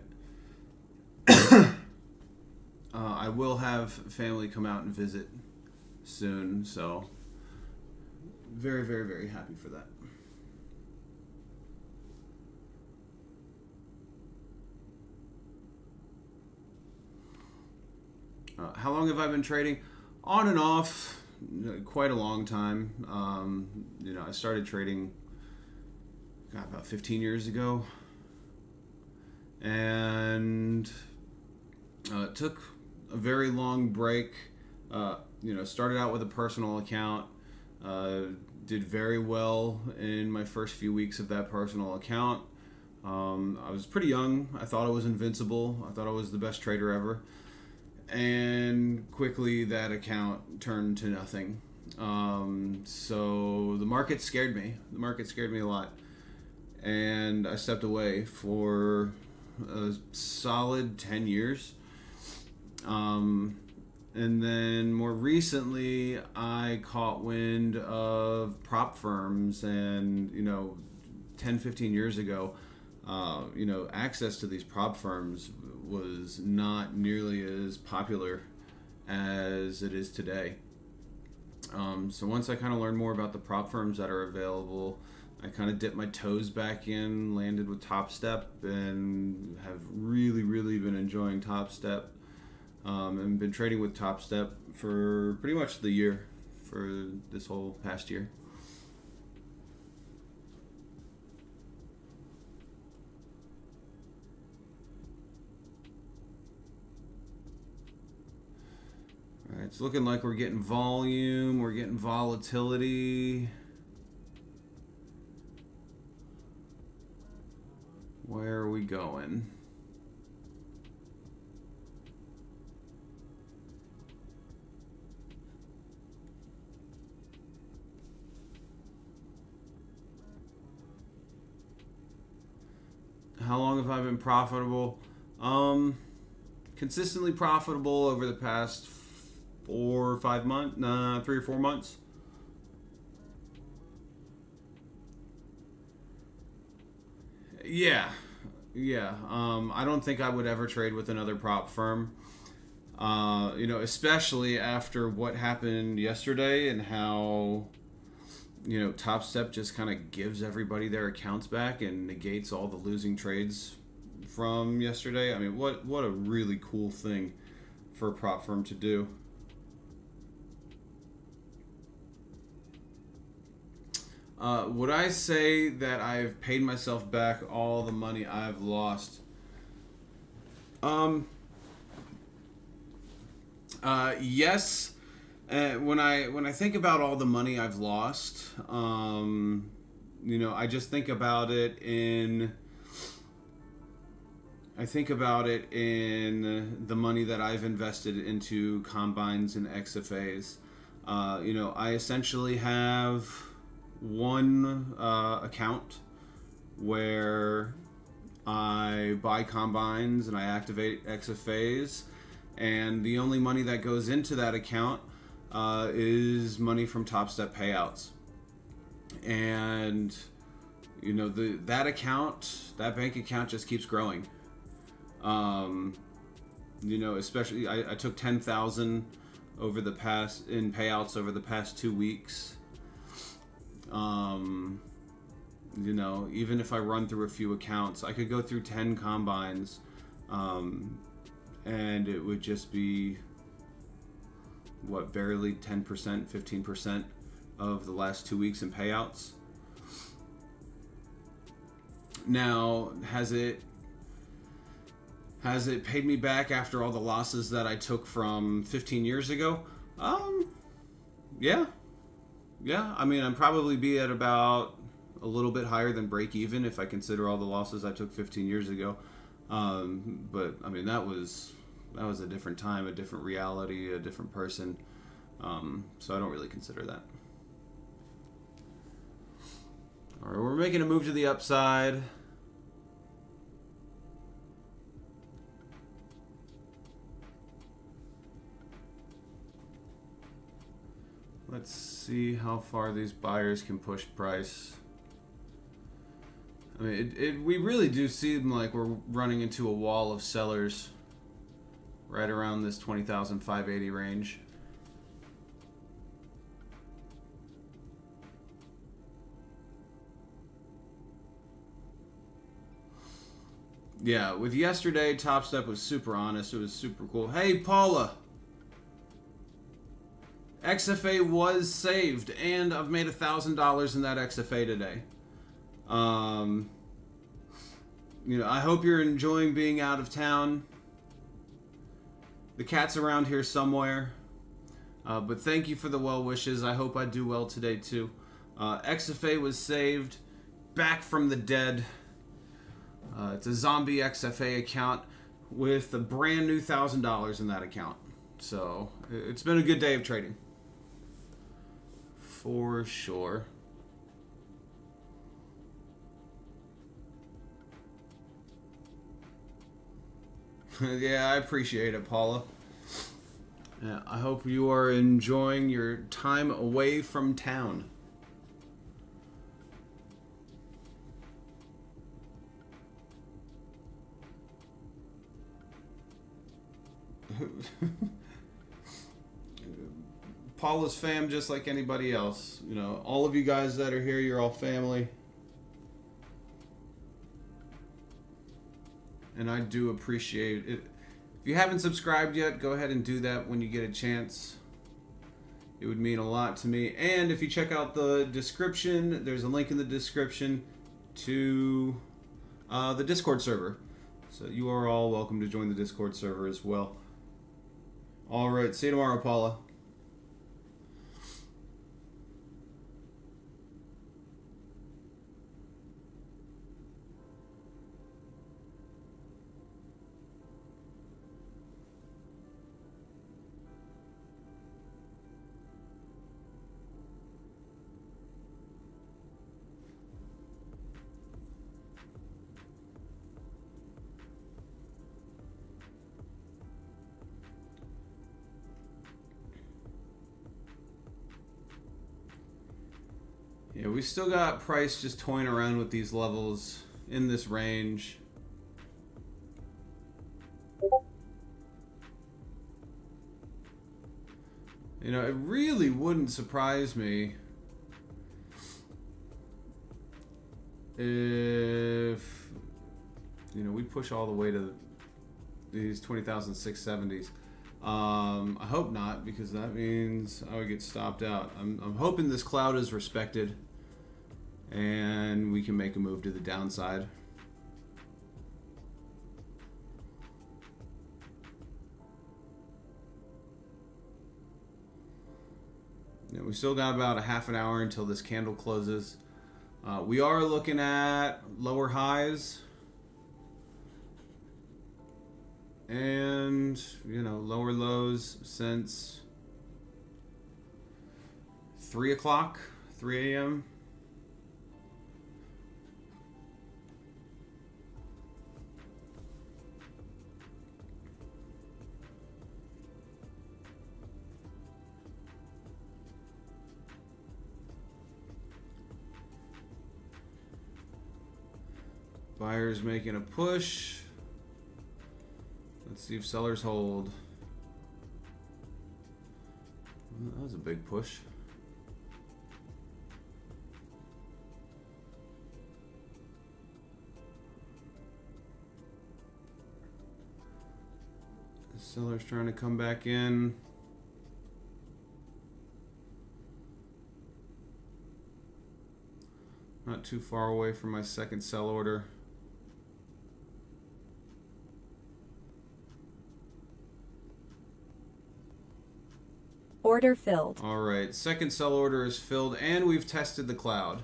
I will have family come out and visit soon, so very, very, very happy for that. How long have I been trading? On and off, quite a long time. You know, I started trading about 15 years ago, and took a very long break. You know, started out with a personal account. Did very well in my first few weeks of that personal account. I was pretty young. I thought I was invincible. I thought I was the best trader ever. And quickly that account turned to nothing. So the market scared me. The market scared me a lot. And I stepped away for a solid 10 years. And then more recently, I caught wind of prop firms, and, you know, 10, 15 years ago, you know, access to these prop firms was not nearly as popular as it is today. So once I kind of learned more about the prop firms that are available, I kind of dipped my toes back in, landed with Topstep, and have really, really been enjoying Topstep. And been trading with Topstep for pretty much the year, for this whole past year. All It's looking like we're getting volume, we're getting volatility. Where are we going? How long have I been profitable? Consistently profitable over the past 4 or 5 months, 3 or 4 months. Yeah. I don't think I would ever trade with another prop firm. Especially after what happened yesterday and how, Topstep just kind of gives everybody their accounts back and negates all the losing trades from yesterday. I mean, what a really cool thing for a prop firm to do. Would I say that I've paid myself back all the money I've lost? Yes. When I think about all the money I've lost, I just think about it in. I think about it in the money that I've invested into combines and XFAs. I essentially have one account where I buy combines and I activate XFAs, and the only money that goes into that account is money from Topstep payouts. And that bank account just keeps growing. Especially I took 10,000 in payouts over the past 2 weeks. Even if I run through a few accounts, I could go through 10 combines, and it would just be barely 10%, 15% of the last 2 weeks in payouts. Now, has it paid me back after all the losses that I took from 15 years ago? Yeah. I mean, I'd probably be at about a little bit higher than break even if I consider all the losses I took 15 years ago. But I mean, that was a different time, a different reality, a different person. So I don't really consider that. All right, we're making a move to the upside. Let's see how far these buyers can push price. I mean, we really do seem like we're running into a wall of sellers right around this 20,580 range. Yeah, with yesterday, Topstep was super honest. It was super cool. Hey, Paula! XFA was saved, and I've made $1,000 in that XFA today. I hope you're enjoying being out of town. The cat's around here somewhere. But thank you for the well wishes. I hope I do well today, too. XFA was saved, back from the dead. It's a zombie XFA account with a brand new $1,000 in that account. So it's been a good day of trading. For sure. Yeah, I appreciate it, Paula. Yeah, I hope you are enjoying your time away from town. Paula's fam just like anybody else. All of you guys that are here, you're all family. And I do appreciate it. If you haven't subscribed yet, go ahead and do that when you get a chance. It would mean a lot to me. And if you check out the description, there's a link in the description to the Discord server. So you are all welcome to join the Discord server as well. All right. See you tomorrow, Paula. Yeah, we still got price just toying around with these levels in this range. You know, it really wouldn't surprise me if, you know, we push all the way to these 20,670s. I hope not, because that means I would get stopped out. I'm hoping this cloud is respected and we can make a move to the downside. You know, we still got about a half an hour until this candle closes. We are looking at lower highs and, you know, lower lows since 3 o'clock, 3 a.m. Buyers making a push. Let's see if sellers hold. That was a big push. The seller's trying to come back in. Not too far away from my second sell order. Order filled. All right, second sell order is filled, and we've tested the cloud.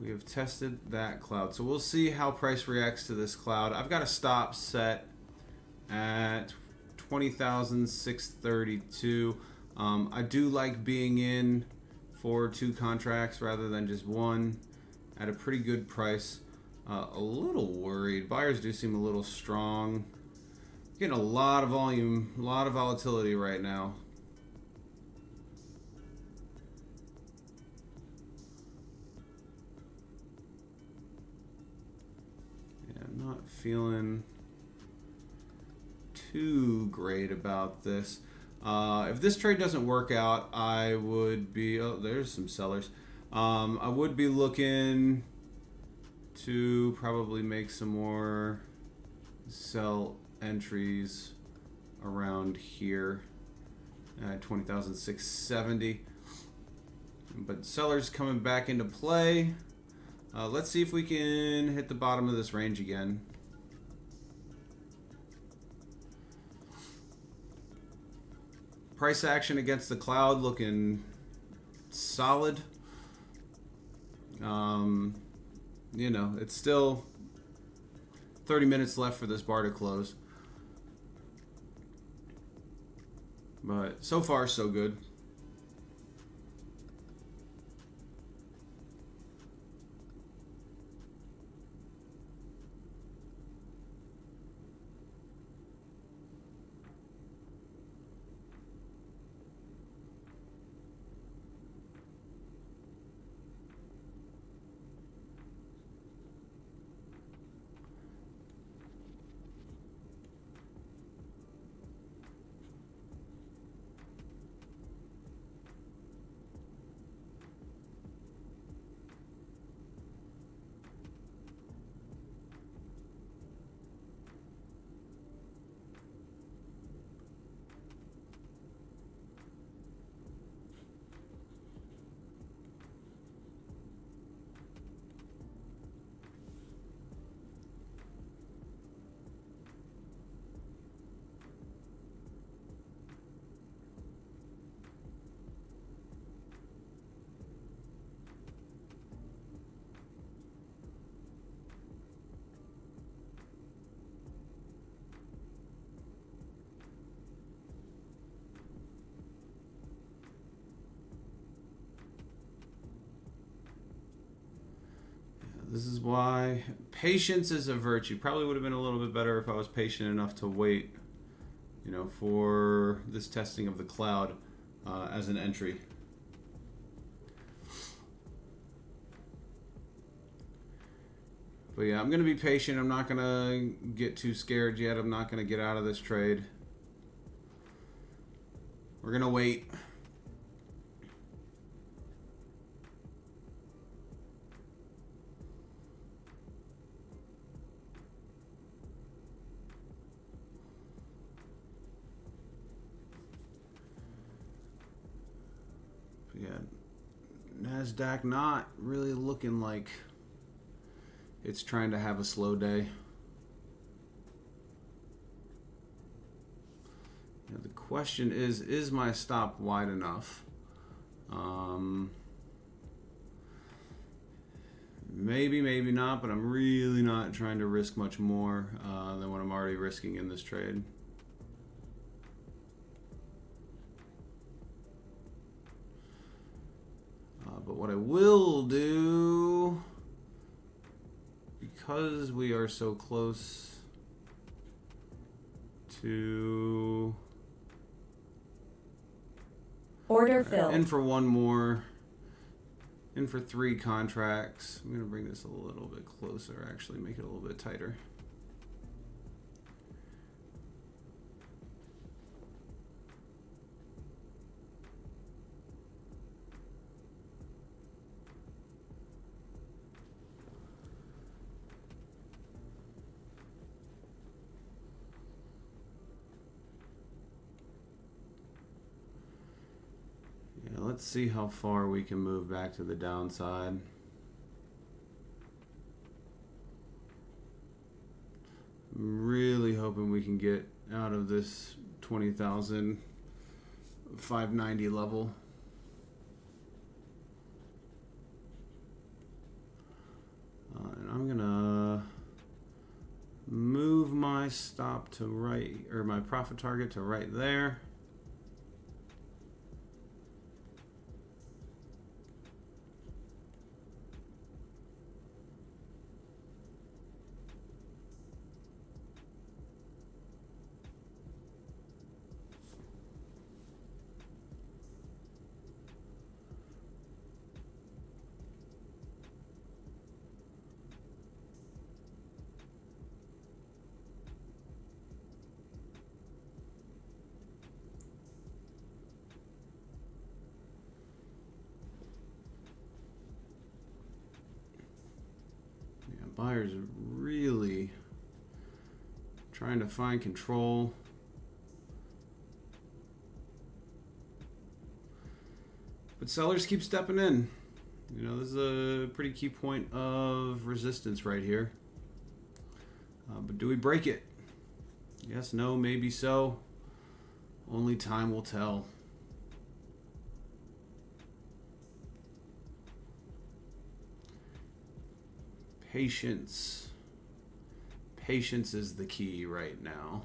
We have tested that cloud. So we'll see how price reacts to this cloud. I've got a stop set at 20,632. I do like being in for 2 contracts rather than just one at a pretty good price. A little worried. Buyers do seem a little strong. Getting a lot of volume, a lot of volatility right now. Yeah, I'm not feeling too great about this. If this trade doesn't work out, I would be, oh, there's some sellers. I would be looking to probably make some more sell entries around here at 20,670. But sellers coming back into play. Let's see if we can hit the bottom of this range again. Price action against the cloud looking solid. You know, it's still 30 minutes left for this bar to close. But so far, so good. This is why patience is a virtue. Probably would have been a little bit better if I was patient enough to wait, you know, for this testing of the cloud as an entry. But yeah, I'm going to be patient. I'm not going to get too scared yet. I'm not going to get out of this trade. We're going to wait. But yeah, NASDAQ not really looking like it's trying to have a slow day. Now the question is my stop wide enough? Maybe, maybe not, but I'm really not trying to risk much more than what I'm already risking in this trade. But what I will do, because we are so close to order filled, in for one more, in for 3 contracts. I'm going to bring this a little bit closer, actually make it a little bit tighter. Let's see how far we can move back to the downside. I'm really hoping we can get out of this 20,590 level. And I'm gonna move my stop to right, or my profit target to right there. Buyers are really trying to find control. But sellers keep stepping in. You know, this is a pretty key point of resistance right here. But do we break it? Yes, no, maybe so. Only time will tell. Patience. Patience is the key right now.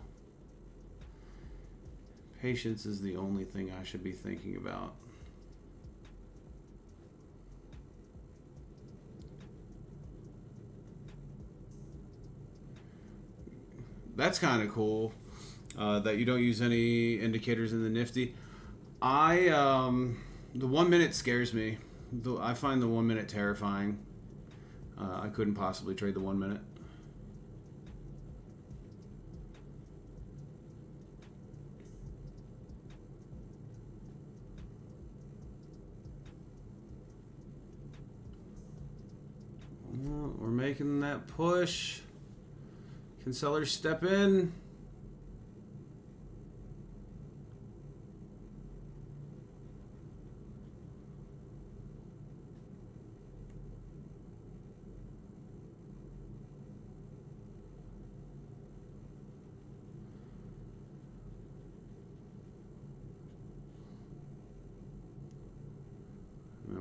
Patience is the only thing I should be thinking about. That's kind of cool that you don't use any indicators in the Nifty. The 1 minute scares me. I find the 1 minute terrifying. I couldn't possibly trade the 1 minute. Well, we're making that push. Can sellers step in?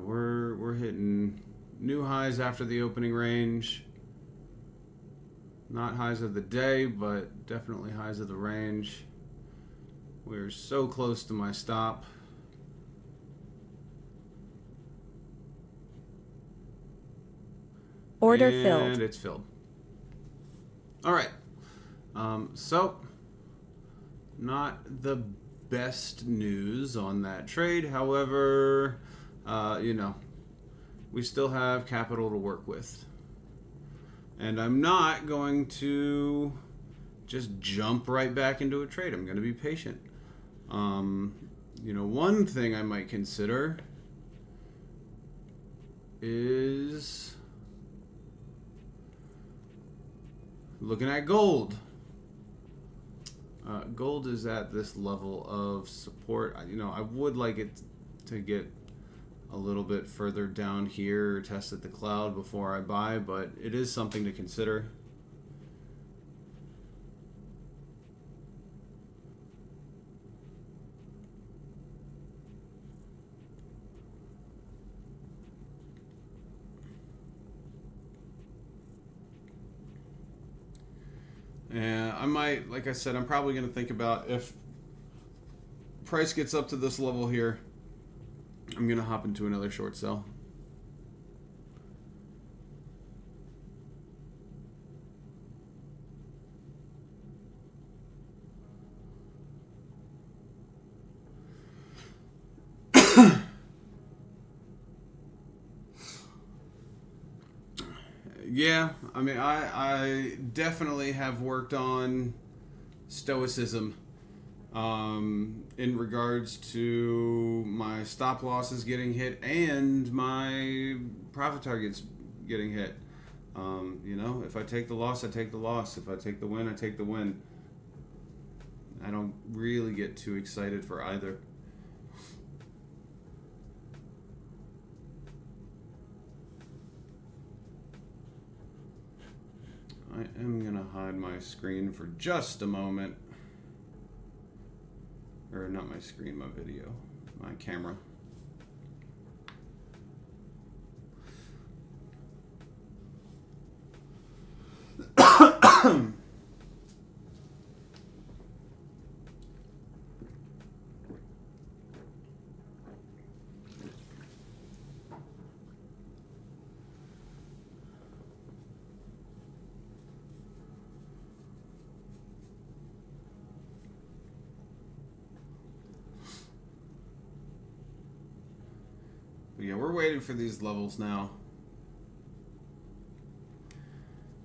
We're hitting new highs after the opening range. Not highs of the day, but definitely highs of the range. We're so close to my stop. Order and filled. it's filled. All right. So, not the best news on that trade. However, you know, we still have capital to work with. And I'm not going to just jump right back into a trade. I'm going to be patient. You know, one thing I might consider is looking at gold. Gold is at this level of support. You know, I would like it to get a little bit further down here, test at the cloud before I buy, but it is something to consider. And I might, like I said, I'm probably going to think about if price gets up to this level here, I'm going to hop into another short sell. Yeah, I mean, I definitely have worked on stoicism in regards to my stop losses getting hit and my profit targets getting hit. You know, if I take the loss, I take the loss. If I take the win, I take the win. I don't really get too excited for either. I am going to hide my screen for just a moment. Or not my screen, my video. My camera. But yeah, we're waiting for these levels now.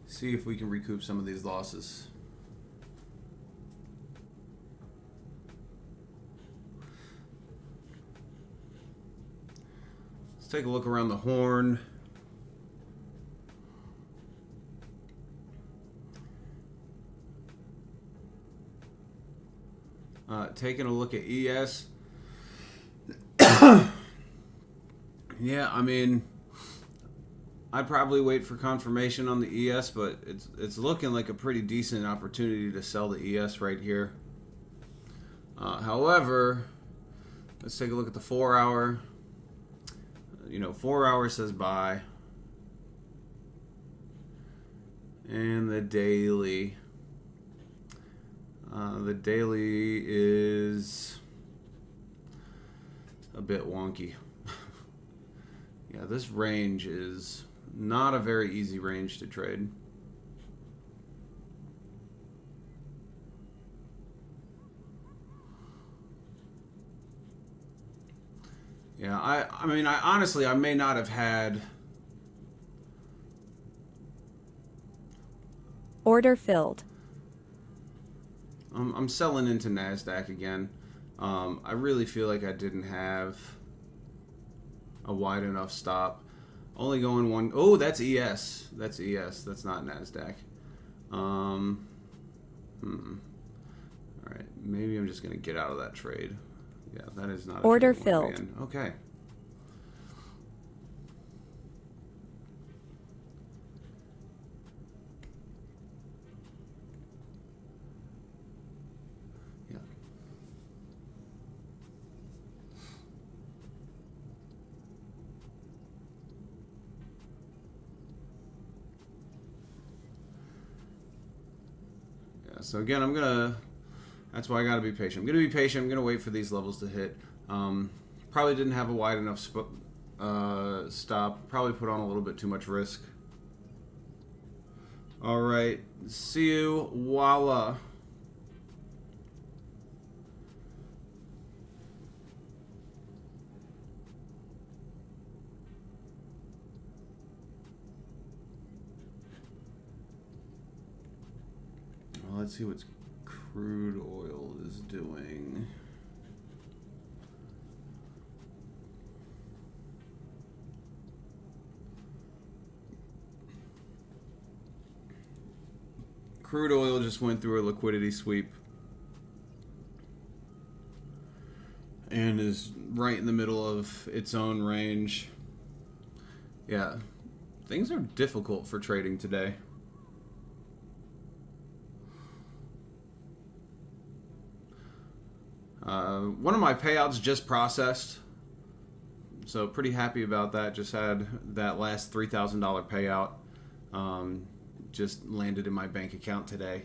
See if we can recoup some of these losses. Let's take a look around the horn. Taking a look at ES. Yeah, I mean, I'd probably wait for confirmation on the ES, but it's looking like a pretty decent opportunity to sell the ES right here. However, let's take a look at the 4 hour. You know, 4 hours says buy. And the daily. The daily is a bit wonky. Yeah, this range is not a very easy range to trade. Yeah, I mean, I honestly, I may not have had... Order filled. I'm selling into NASDAQ again. I really feel like I didn't have a wide enough stop. Only going one... Oh, that's ES. That's ES. That's not NASDAQ. All right. Maybe I'm just going to get out of that trade. Yeah, that is not a Order trade I wanna be filled. in. Okay. Yeah. Yeah, so again, I'm going to... That's why I got to be patient. I'm going to be patient. I'm going to wait for these levels to hit. Probably didn't have a wide enough stop. Probably put on a little bit too much risk. All right. See you. Voila. Well, let's see what crude oil is doing. Crude oil just went through a liquidity sweep and is right in the middle of its own range. Yeah, things are difficult for trading today. One of my payouts just processed, so pretty happy about that. Just had that last $3,000 payout. Just landed in my bank account today.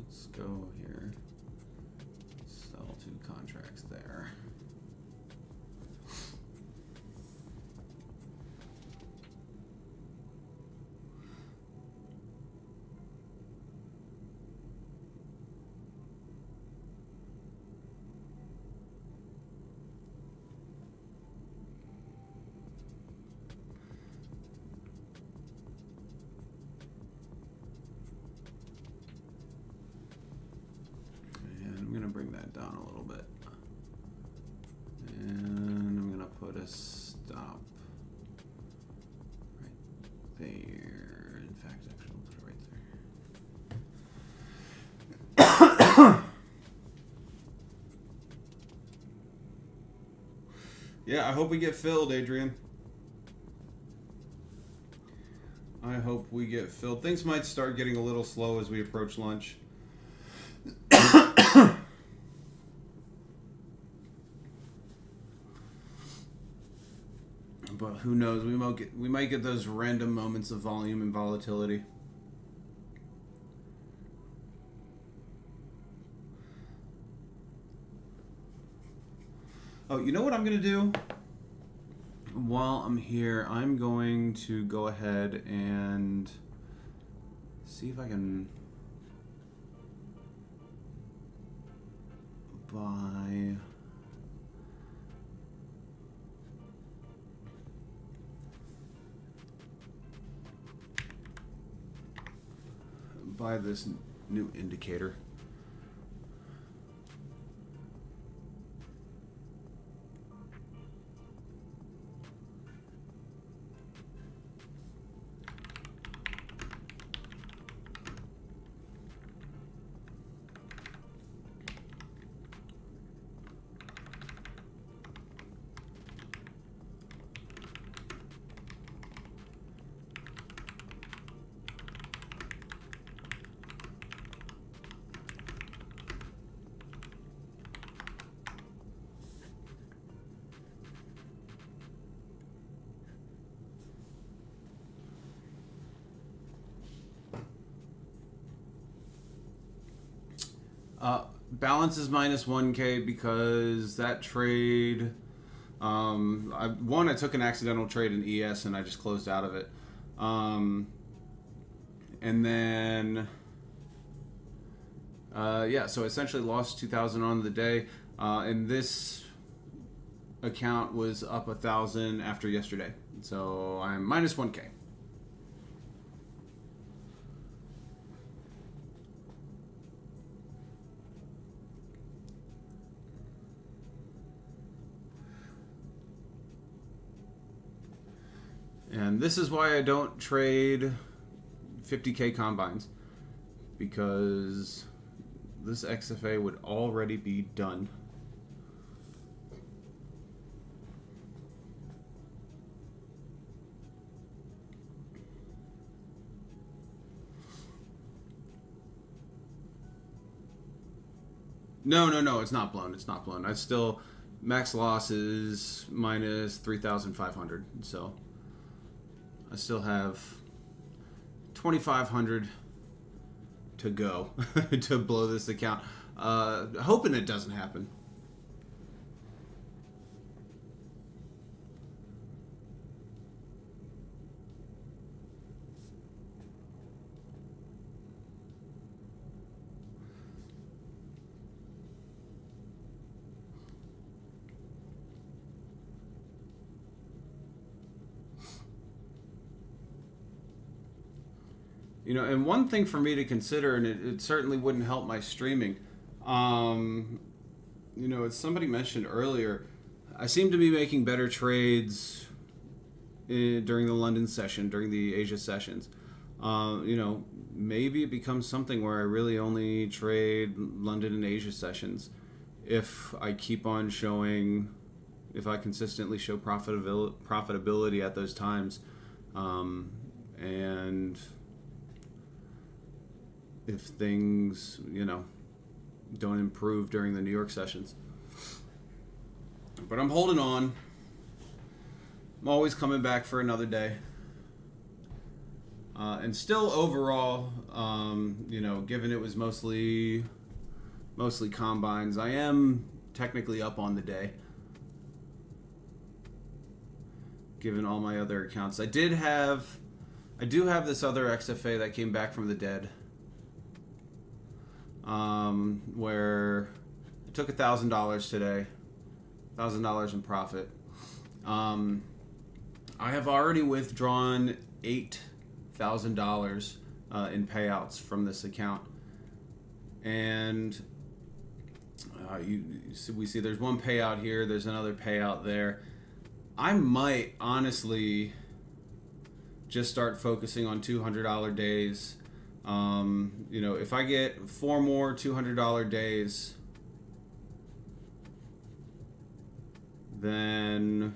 Let's go here. Sell 2 contracts there. Bring that down a little bit, and I'm gonna put a stop right there. In fact, actually, I'll put it right there. Yeah, I hope we get filled, Adrian. I hope we get filled. Things might start getting a little slow as we approach lunch. But who knows? We might get those random moments of volume and volatility. Oh, you know what I'm going to do? While I'm here, I'm going to go ahead and see if I can buy this new indicator. Balance is minus 1K because that trade, I took an accidental trade in ES and I just closed out of it. And then, yeah, so essentially lost 2,000 on the day. And this account was up 1,000 after yesterday. So I'm minus 1K. And this is why I don't trade 50K combines, because this XFA would already be done. No, it's not blown. It's not blown. I still, max loss is minus 3,500. So I still have 2,500 to go to blow this account. Hoping it doesn't happen. You know, and one thing for me to consider, and it certainly wouldn't help my streaming, you know, as somebody mentioned earlier, I seem to be making better trades during the London session, during the Asia sessions. You know, maybe it becomes something where I really only trade London and Asia sessions if I keep on showing, if I consistently show profitability at those times. And if things, you know, don't improve during the New York sessions. But I'm holding on. I'm always coming back for another day. And still overall, you know, given it was mostly combines, I am technically up on the day. Given all my other accounts. I do have this other XFA that came back from the dead. Where I took $1,000 today, $1,000 in profit. I have already withdrawn $8,000 in payouts from this account, and we see there's one payout here, there's another payout there. I might honestly just start focusing on $200 days. You know, if I get 4 more $200 days, then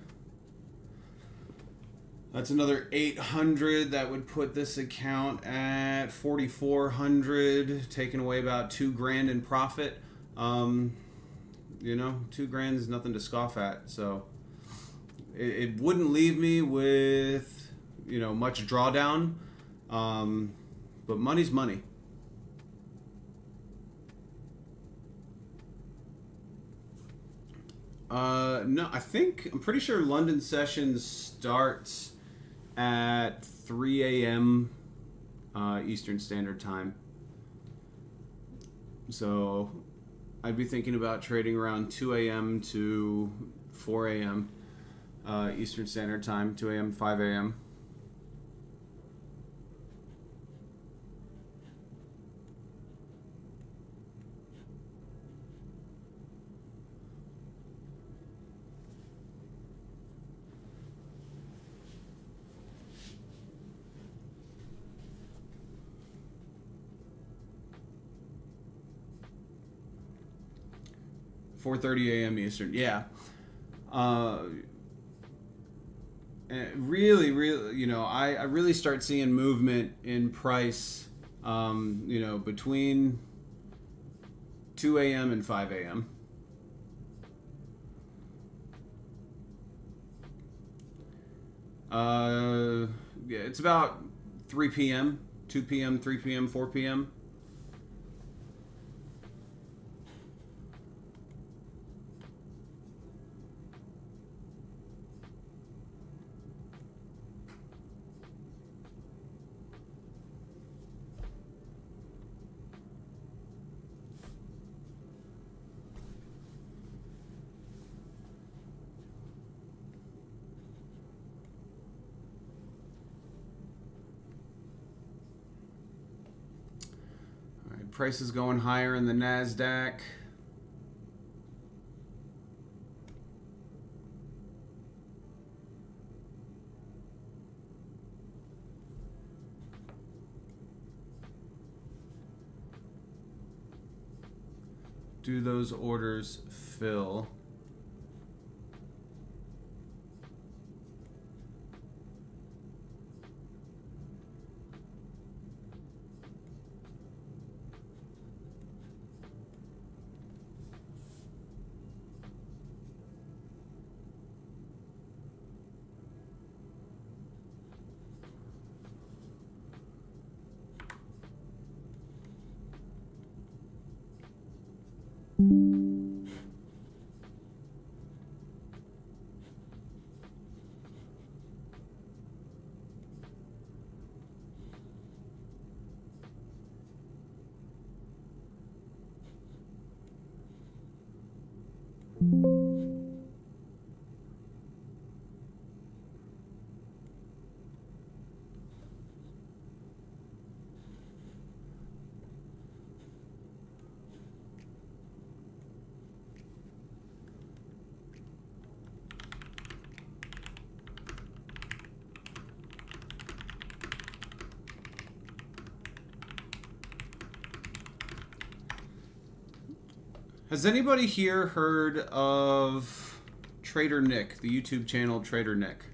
that's another 800. That would put this account at 4,400, taking away about $2,000 in profit. You know, $2,000 is nothing to scoff at. So it wouldn't leave me with, you know, much drawdown. But money's money. No, I'm pretty sure London sessions starts at 3 a.m. Eastern Standard Time. So I'd be thinking about trading around 2 a.m. to 4 a.m. Eastern Standard Time, 2 a.m., 5 a.m. $4:30 a.m. Eastern. Yeah. Really, you know, I really start seeing movement in price, you know, between 2 a.m. and 5 a.m. Yeah, it's about 3 p.m., 2 p.m., 3 p.m., 4 p.m. Prices going higher in the NASDAQ. Do those orders fill? Has anybody here heard of Trader Nick, the YouTube channel Trader Nick?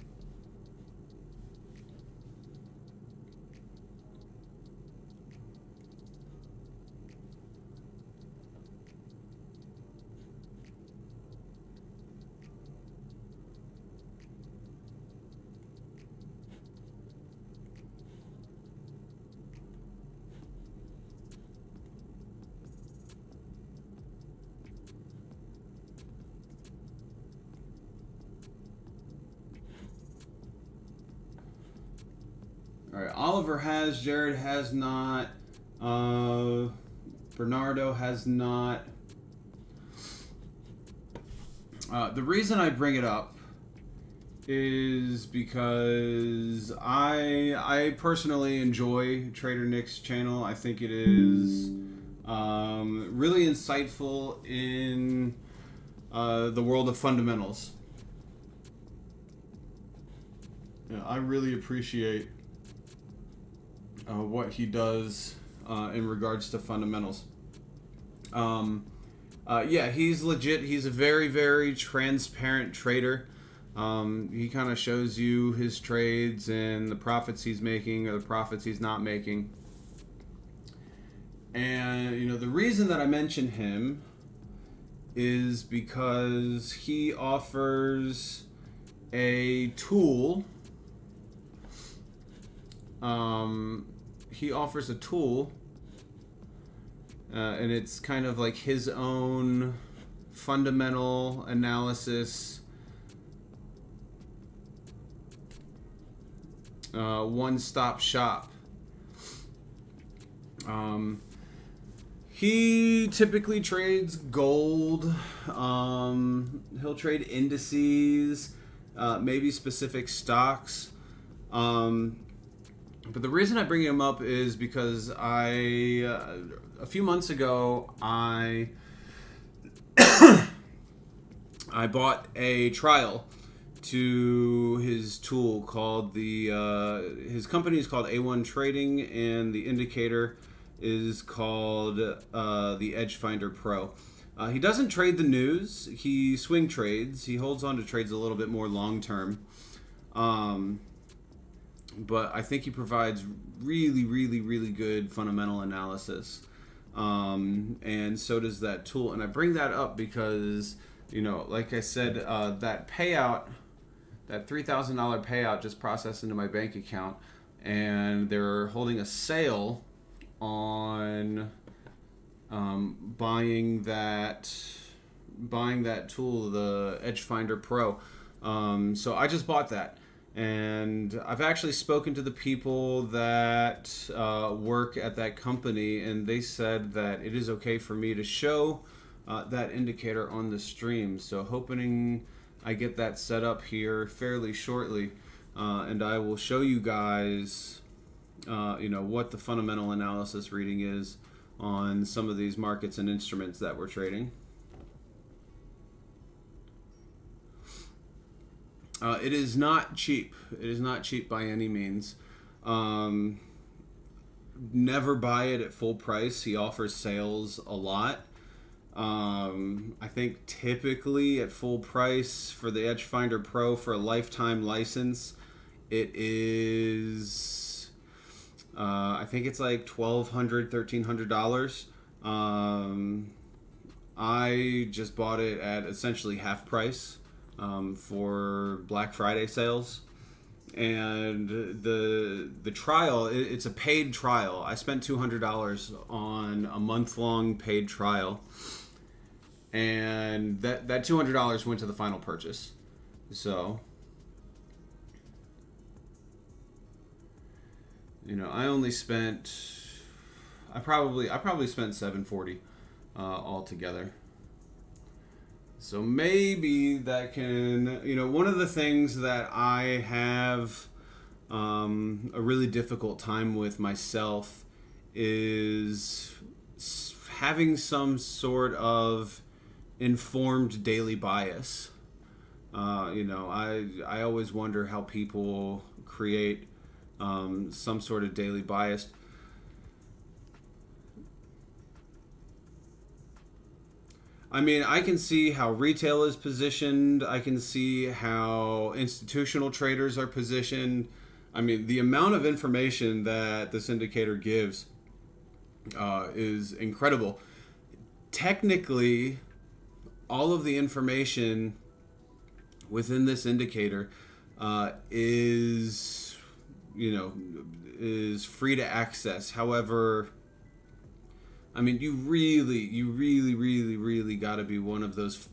All right, Oliver has, Jared has not, Bernardo has not. The reason I bring it up is because I personally enjoy Trader Nick's channel. I think it is really insightful in the world of fundamentals. Yeah, I really appreciate what he does in regards to fundamentals. Yeah, he's legit. He's a very, very transparent trader. He kind of shows you his trades and the profits he's making or the profits he's not making. And, you know, the reason that I mention him is because he offers a tool. And it's kind of like his own fundamental analysis, one-stop shop. He typically trades gold. He'll trade indices, maybe specific stocks. But the reason I bring him up is because a few months ago, I bought a trial to his tool called his company is called A1 Trading, and the indicator is called the Edge Finder Pro. He doesn't trade the news. He swing trades. He holds on to trades a little bit more long term. But I think he provides really, really, really good fundamental analysis. And so does that tool. And I bring that up because, you know, like I said, that payout, that $3,000 payout just processed into my bank account, and they're holding a sale on buying that tool, the Edge Finder Pro. So I just bought that. And I've actually spoken to the people that work at that company, and they said that it is okay for me to show that indicator on the stream. So hoping I get that set up here fairly shortly, and I will show you guys, you know, what the fundamental analysis reading is on some of these markets and instruments that we're trading. It is not cheap. It is not cheap by any means. Never buy it at full price. He offers sales a lot. I think typically at full price for the Edge Finder Pro for a lifetime license, it is, I think it's like $1,200, $1,300. I just bought it at essentially half price. For Black Friday sales, and the trial, it's a paid trial. I spent $200 on a month-long paid trial, and that $200 went to the final purchase. So, I only spent, I probably spent $740 altogether. So maybe that can, one of the things that I have a really difficult time with myself is having some sort of informed daily bias. I always wonder how people create some sort of daily bias. I mean, I can see how retail is positioned. I can see how institutional traders are positioned. I mean, the amount of information that this indicator gives is incredible. Technically, all of the information within this indicator is free to access. However, I mean, you really got to be one of those,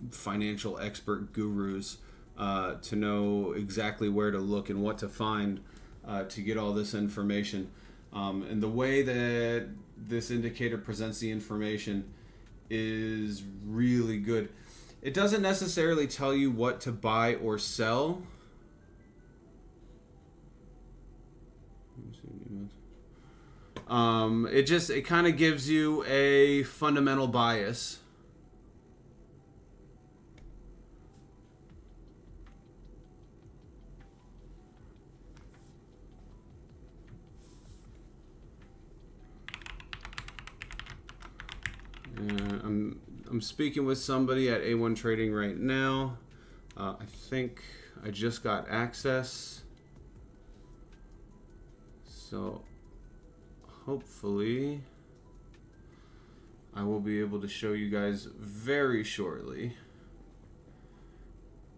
financial expert gurus to know exactly where to look and what to find to get all this information. And the way that this indicator presents the information is really good. It doesn't necessarily tell you what to buy or sell. It kind of gives you a fundamental bias. I'm speaking with somebody at A1 Trading right now. I think I just got access. So hopefully I will be able to show you guys very shortly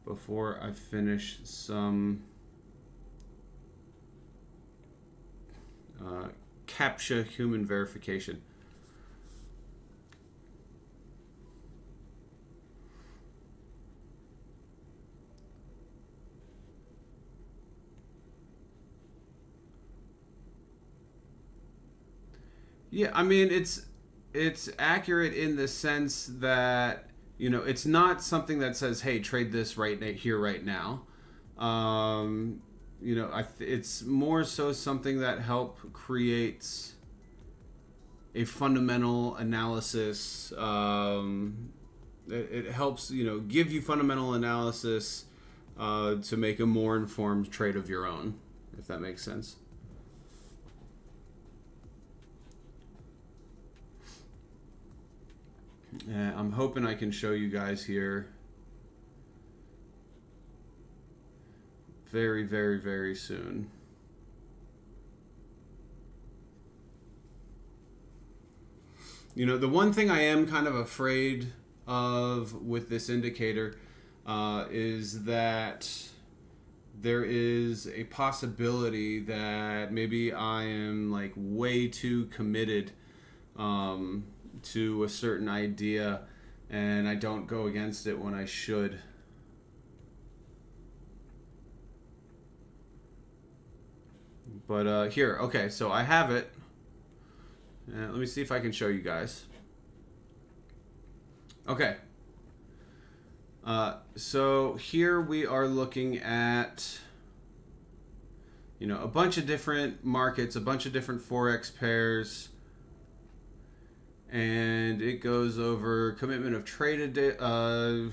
before I finish some CAPTCHA human verification. Yeah, I mean, it's accurate in the sense that, it's not something that says, hey, trade this right here, right now. It's more so something that creates a fundamental analysis. It helps, give you fundamental analysis to make a more informed trade of your own, if that makes sense. I'm hoping I can show you guys here very, very, very soon. The one thing I am kind of afraid of with this indicator is that there is a possibility that maybe I am like way too committed to a certain idea and I don't go against it when I should. But here, okay, so I have it. Let me see if I can show you guys. Okay. So here we are looking at, a bunch of different markets, a bunch of different Forex pairs. And it goes over commitment of traded data,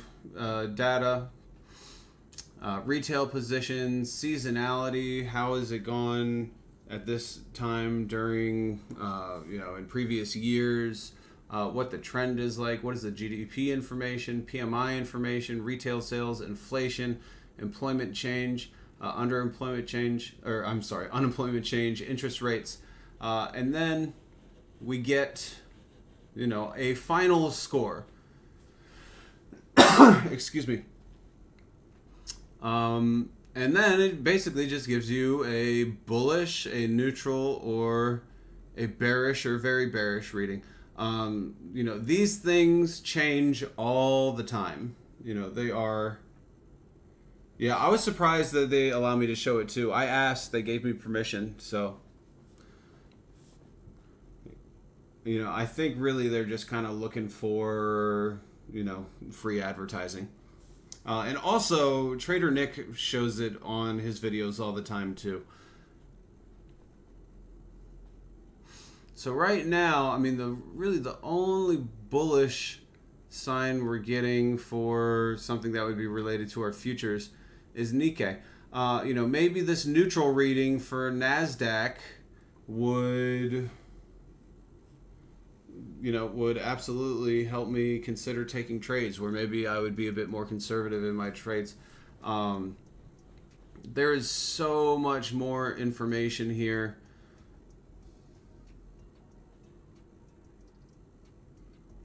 retail positions, seasonality, how is it gone at this time during, in previous years, what the trend is like, what is the GDP information, PMI information, retail sales, inflation, employment change, unemployment change, interest rates, and then we get a final score. Excuse me. And then it basically just gives you a bullish, a neutral, or a bearish or very bearish reading. You know, these things change all the time. You know, they are. Yeah, I was surprised that they allow me to show it too. I asked, they gave me permission, so. You know, I think really they're just kind of looking for, you know, free advertising. And also, Trader Nick shows it on his videos all the time too. So right now, I mean, the only bullish sign we're getting for something that would be related to our futures is Nikkei. You know, maybe this neutral reading for NASDAQ would, you know, would absolutely help me consider taking trades where maybe I would be a bit more conservative in my trades. There is so much more information here.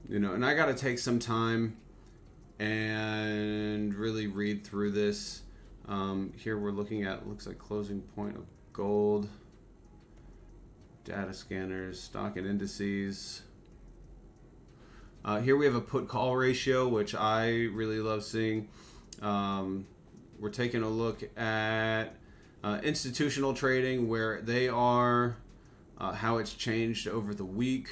You know, and I got to take some time and really read through this. Here we're looking at, looks like closing point of gold, data scanners, stock and indices. Here we have a put-call ratio, which I really love seeing. We're taking a look at institutional trading, where they are, how it's changed over the week.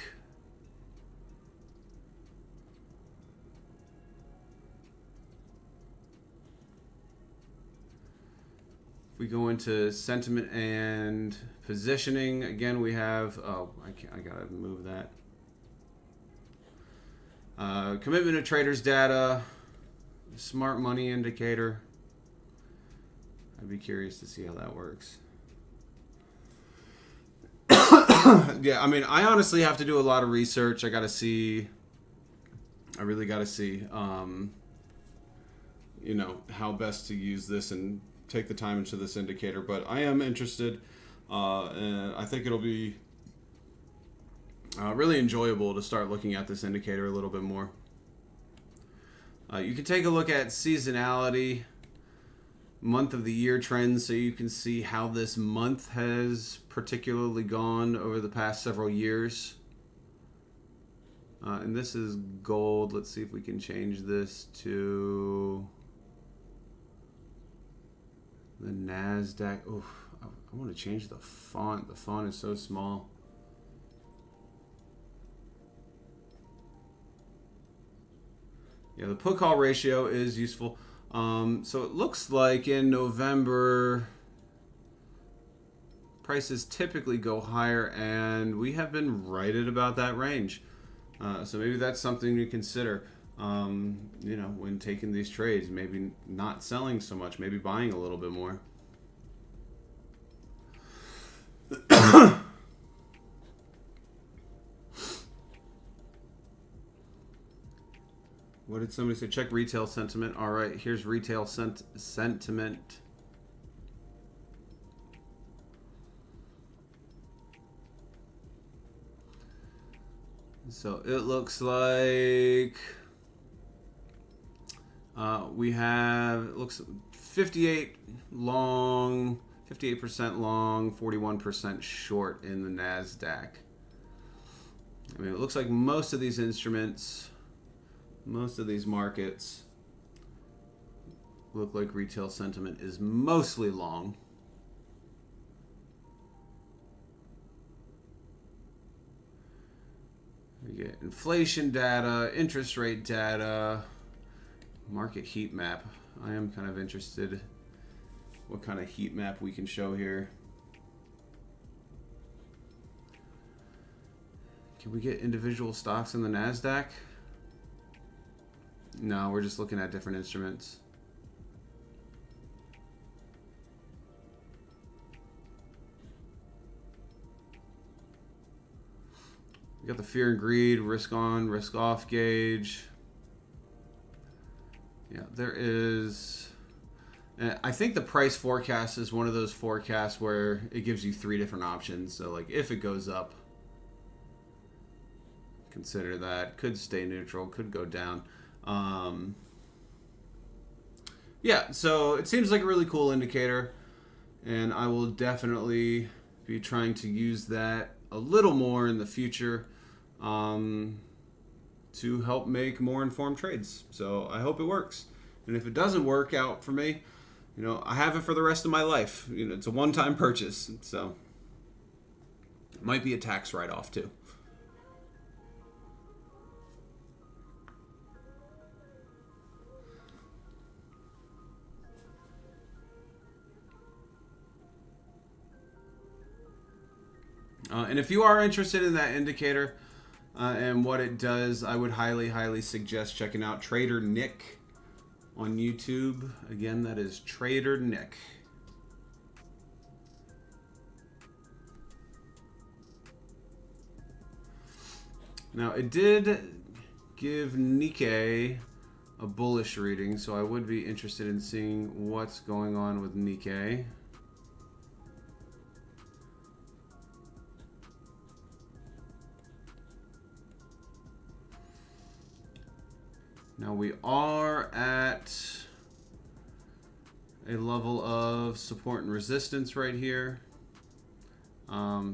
If we go into sentiment and positioning, again we have, I gotta move that. Commitment of traders data, smart money indicator. I'd be curious to see how that works. Yeah, I mean, I honestly have to do a lot of research. I really gotta see, you know, how best to use this and take the time into this indicator. But I am interested, and I think it'll be really enjoyable to start looking at this indicator a little bit more. You can take a look at seasonality, month of the year trends, so you can see how this month has particularly gone over the past several years. And this is gold. Let's see if we can change this to the NASDAQ. Oof, I want to change the font. The font is so small. Yeah, the put-call ratio is useful. So it looks like in November, prices typically go higher, and we have been right at about that range. So maybe that's something to consider, you know, when taking these trades. Maybe not selling so much, maybe buying a little bit more. What did somebody say? Check retail sentiment. All right, here's retail sentiment. So it looks like we have, it looks 58 long, 58% long, 41% short in the NASDAQ. I mean, it looks like most of these instruments, most of these markets look like retail sentiment is mostly long. We get inflation data, interest rate data, market heat map. I am kind of interested what kind of heat map we can show here. Can we get individual stocks in the NASDAQ? No, we're just looking at different instruments. We got the fear and greed, risk on, risk off gauge. Yeah, there is. I think the price forecast is one of those forecasts where it gives you 3 different options. So like if it goes up, consider that. Could stay neutral, could go down. Yeah, so it seems like a really cool indicator, and I will definitely be trying to use that a little more in the future. to help make more informed trades. So I hope it works. And if it doesn't work out for me, I have it for the rest of my life. It's a one-time purchase, so it might be a tax write-off too. And if you are interested in that indicator and what it does, I would highly, highly suggest checking out Trader Nick on YouTube. Again, that is Trader Nick. Now, it did give Nikkei a bullish reading, so I would be interested in seeing what's going on with Nikkei. Now we are at a level of support and resistance right here. I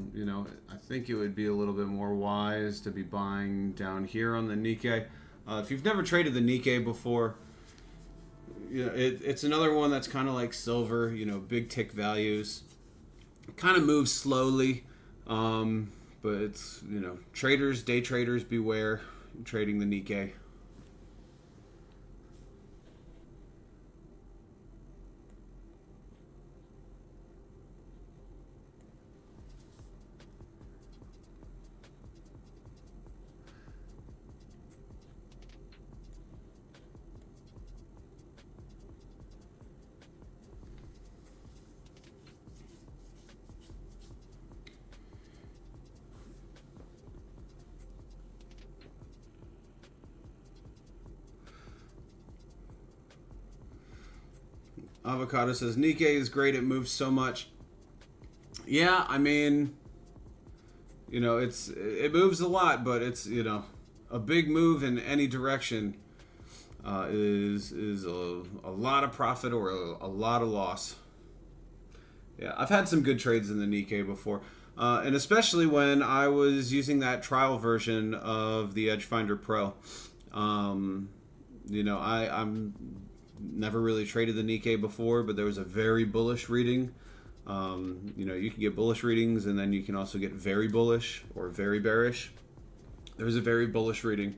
think it would be a little bit more wise to be buying down here on the Nikkei. If you've never traded the Nikkei before, it's another one that's kind of like silver, big tick values. It kind of moves slowly, but it's, traders, day traders, beware trading the Nikkei. Avocado says, Nikkei is great. It moves so much. Yeah, I mean, it moves a lot, but it's, a big move in any direction is a lot of profit or a lot of loss. Yeah, I've had some good trades in the Nikkei before. And especially when I was using that trial version of the Edge Finder Pro. I'm never really traded the Nikkei before, but there was a very bullish reading. You can get bullish readings, and then you can also get very bullish or very bearish. There was a very bullish reading.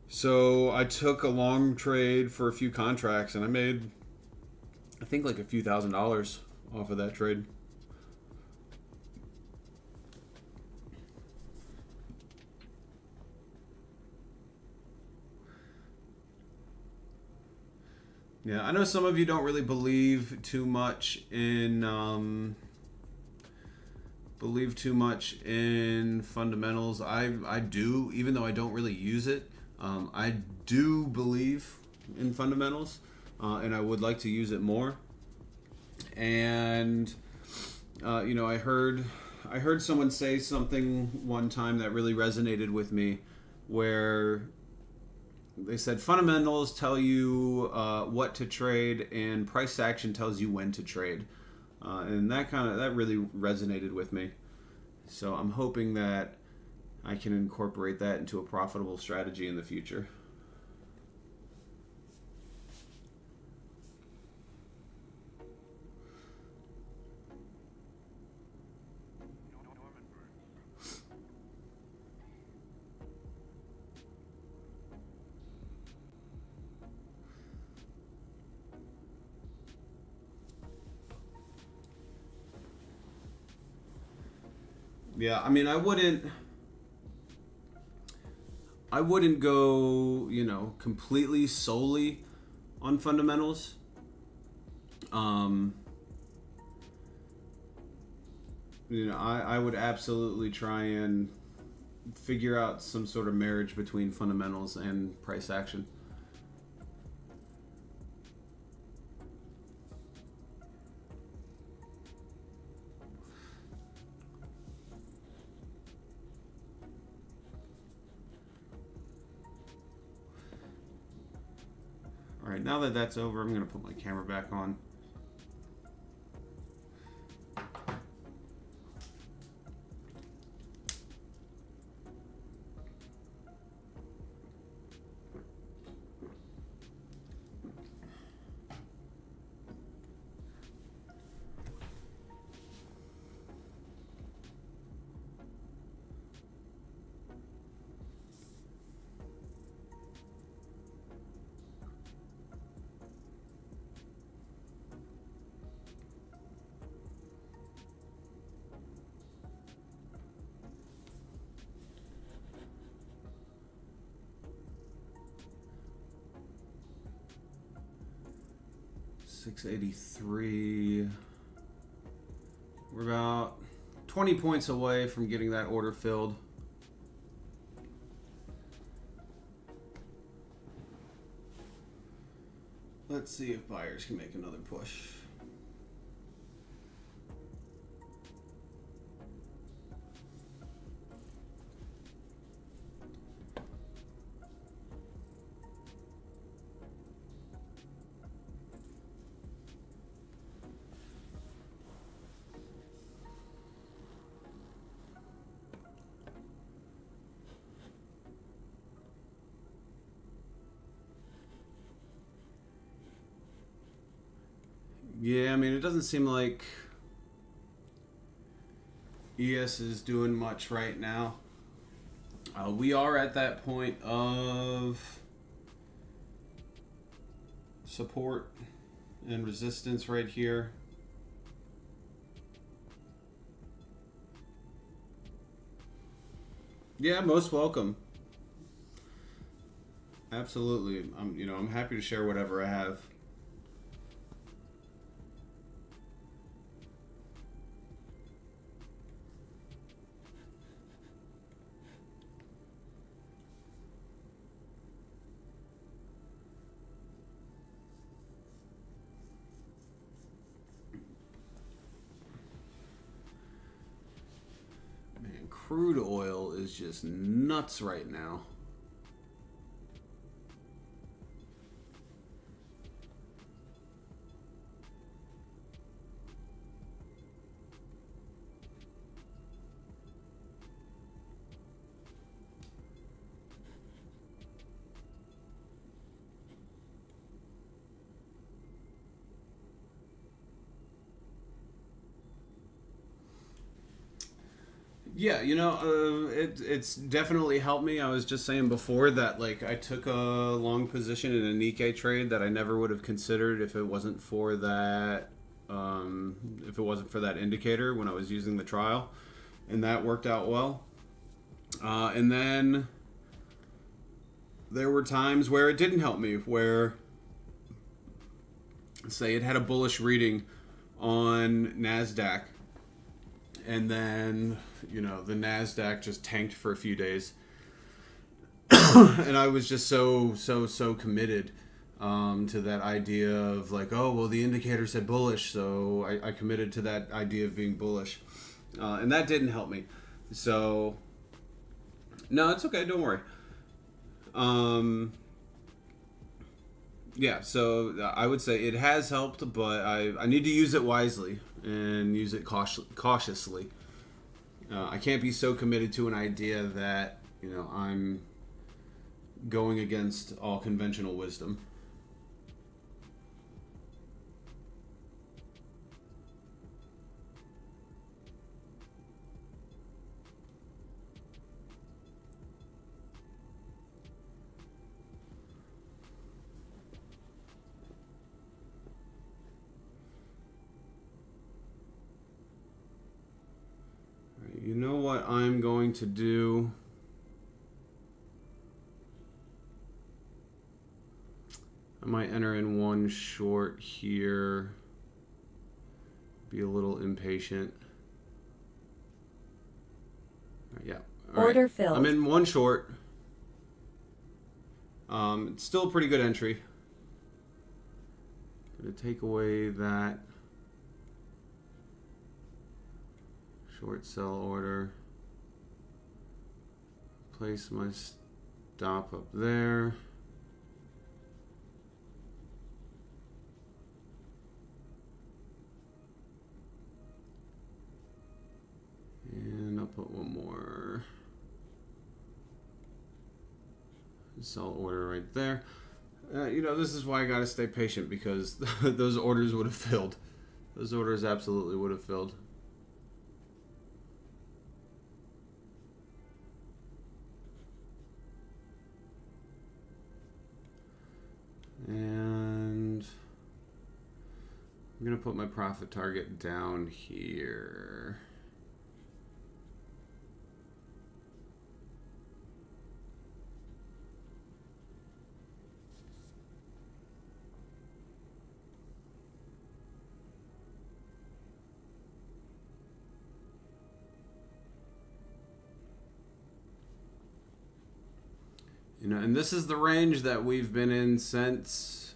So I took a long trade for a few contracts, and I made, I think, like a few $1,000s off of that trade. Yeah, I know some of you don't really believe too much in fundamentals. I do, even though I don't really use it. I do believe in fundamentals, and I would like to use it more. And I heard someone say something one time that really resonated with me, where they said fundamentals tell you what to trade, and price action tells you when to trade, and that really resonated with me. So I'm hoping that I can incorporate that into a profitable strategy in the future. Yeah, I mean, I wouldn't go, completely solely on fundamentals. I would absolutely try and figure out some sort of marriage between fundamentals and price action. All right, now that that's over, I'm going to put my camera back on. 683. We're about 20 points away from getting that order filled. Let's see if buyers can make another push. Yeah, I mean, it doesn't seem like ES is doing much right now. We are at that point of support and resistance right here. Yeah, most welcome. Absolutely. I'm happy to share whatever I have. Crude oil is just nuts right now. Yeah, it's definitely helped me. I was just saying before that, like, I took a long position in a Nikkei trade that I never would have considered if it wasn't for that, indicator when I was using the trial, and that worked out well. And then there were times where it didn't help me, where, say, it had a bullish reading on NASDAQ, and then, the NASDAQ just tanked for a few days. And I was just so committed to that idea of like, oh, well, the indicator said bullish, so I committed to that idea of being bullish. And that didn't help me. So, no, it's okay, don't worry. Yeah, so I would say it has helped, but I need to use it wisely and use it cautiously. I can't be so committed to an idea that, I'm going against all conventional wisdom. You know what I'm going to do? I might enter in one short here. Be a little impatient. Yeah. Order filled. I'm in one short. It's still a pretty good entry. Gonna take away that short sell order. Place my stop up there. And I'll put one more sell order right there. This is why I gotta stay patient, because those orders would have filled. Those orders absolutely would have filled. And I'm going to put my profit target down here. You know, and this is the range that we've been in since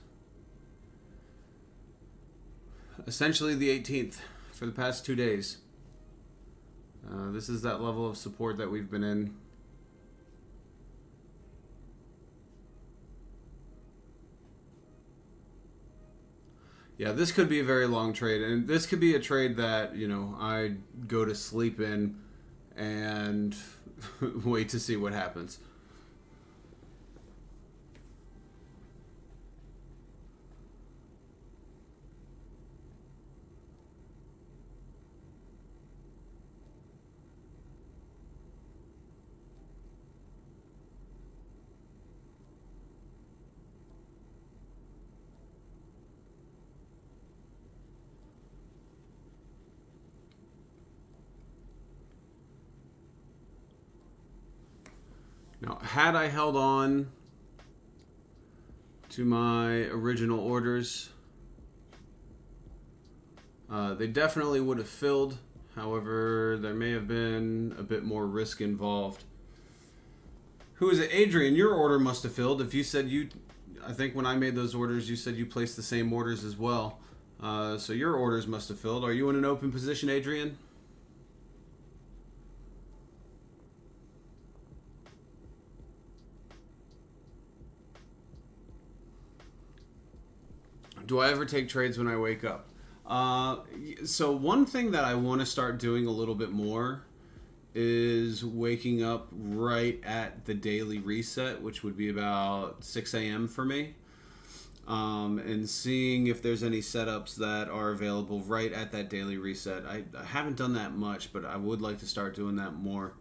essentially the 18th for the past 2 days. This is that level of support that we've been in. Yeah, this could be a very long trade, and this could be a trade that, you know, I go to sleep in and wait to see what happens. Now, had I held on to my original orders, they definitely would have filled. However, there may have been a bit more risk involved. Who is it? Adrian, your order must have filled. If you said I think when I made those orders, you said you placed the same orders as well. So your orders must have filled. Are you in an open position, Adrian? Do I ever take trades when I wake up? So one thing that I want to start doing a little bit more is waking up right at the daily reset, which would be about 6 a.m. for me, and seeing if there's any setups that are available right at that daily reset. I haven't done that much, but I would like to start doing that more.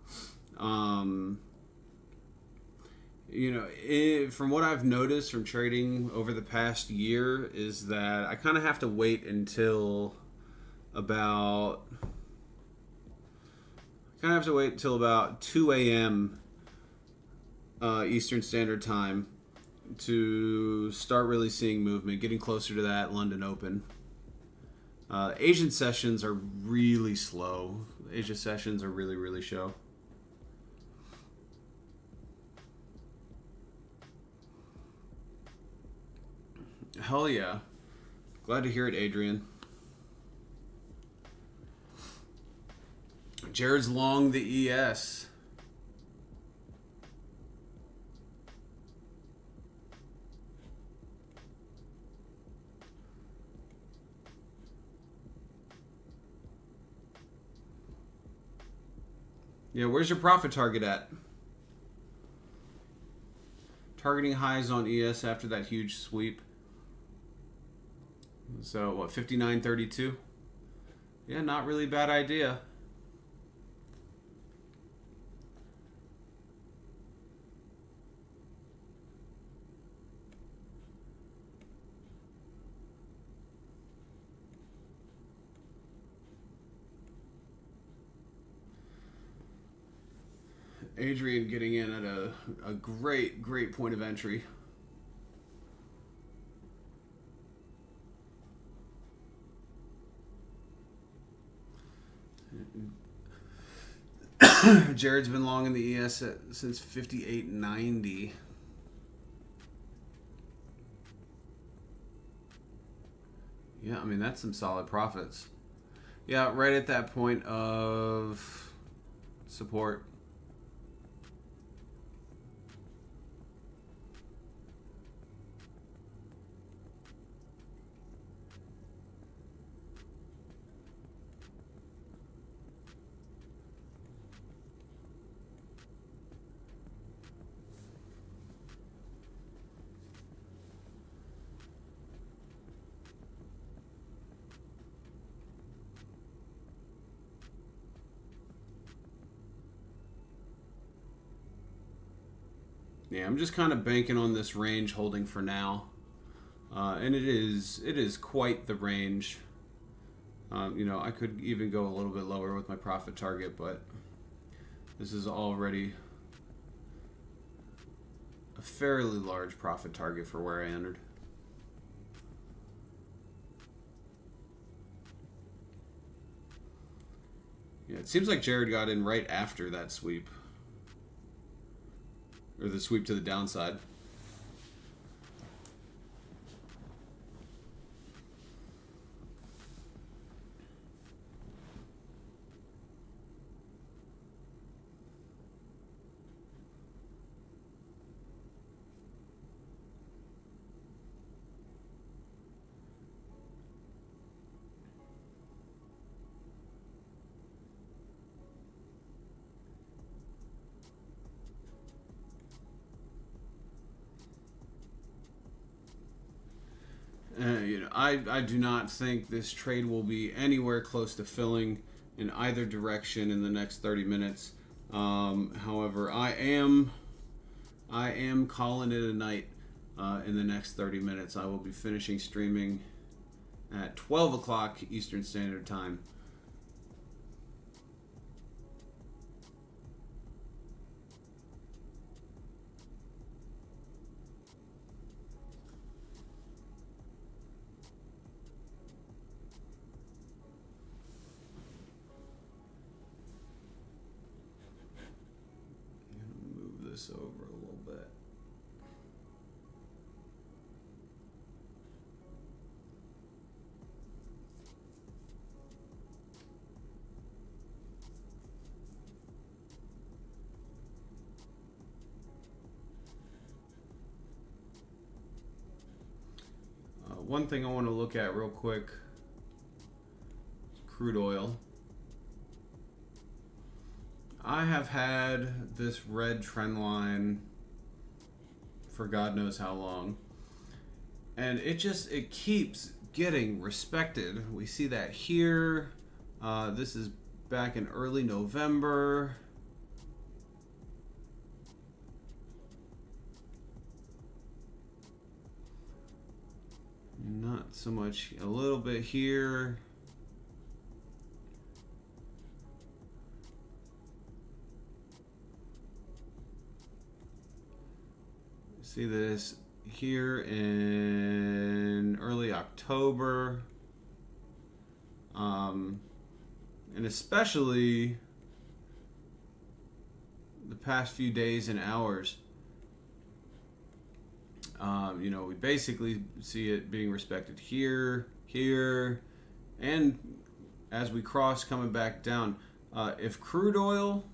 You know, from what I've noticed from trading over the past year is that I kind of have to wait until about 2 a.m. Eastern Standard Time to start really seeing movement, getting closer to that London Open. Asian sessions are really slow. Asia sessions are really, really slow. Hell yeah. Glad to hear it, Adrian. Jared's long the ES. Yeah, where's your profit target at? Targeting highs on ES after that huge sweep. So, what, 59.32? Yeah, not really a bad idea. Adrian getting in at a great point of entry. Jared's been long in the ES since 58.90. Yeah, I mean, that's some solid profits. Yeah, right at that point of support. Yeah, I'm just kind of banking on this range holding for now, and it is quite the range. You know, I could even go a little bit lower with my profit target, but this is already a fairly large profit target for where I entered. Yeah, it seems like Jared got in right after that sweep. or the sweep to the downside. I do not think this trade will be anywhere close to filling in either direction in the next 30 minutes. However, I am calling it a night in the next 30 minutes. I will be finishing streaming at 12 o'clock Eastern Standard Time. Over a little bit. One thing I want to look at real quick, crude oil. I have had this red trend line for God knows how long, and it keeps getting respected. We see that here. This is back in early November. Not so much, a little bit here. See this here in early October, and especially the past few days and hours. We basically see it being respected here, and as we cross coming back down. If crude oil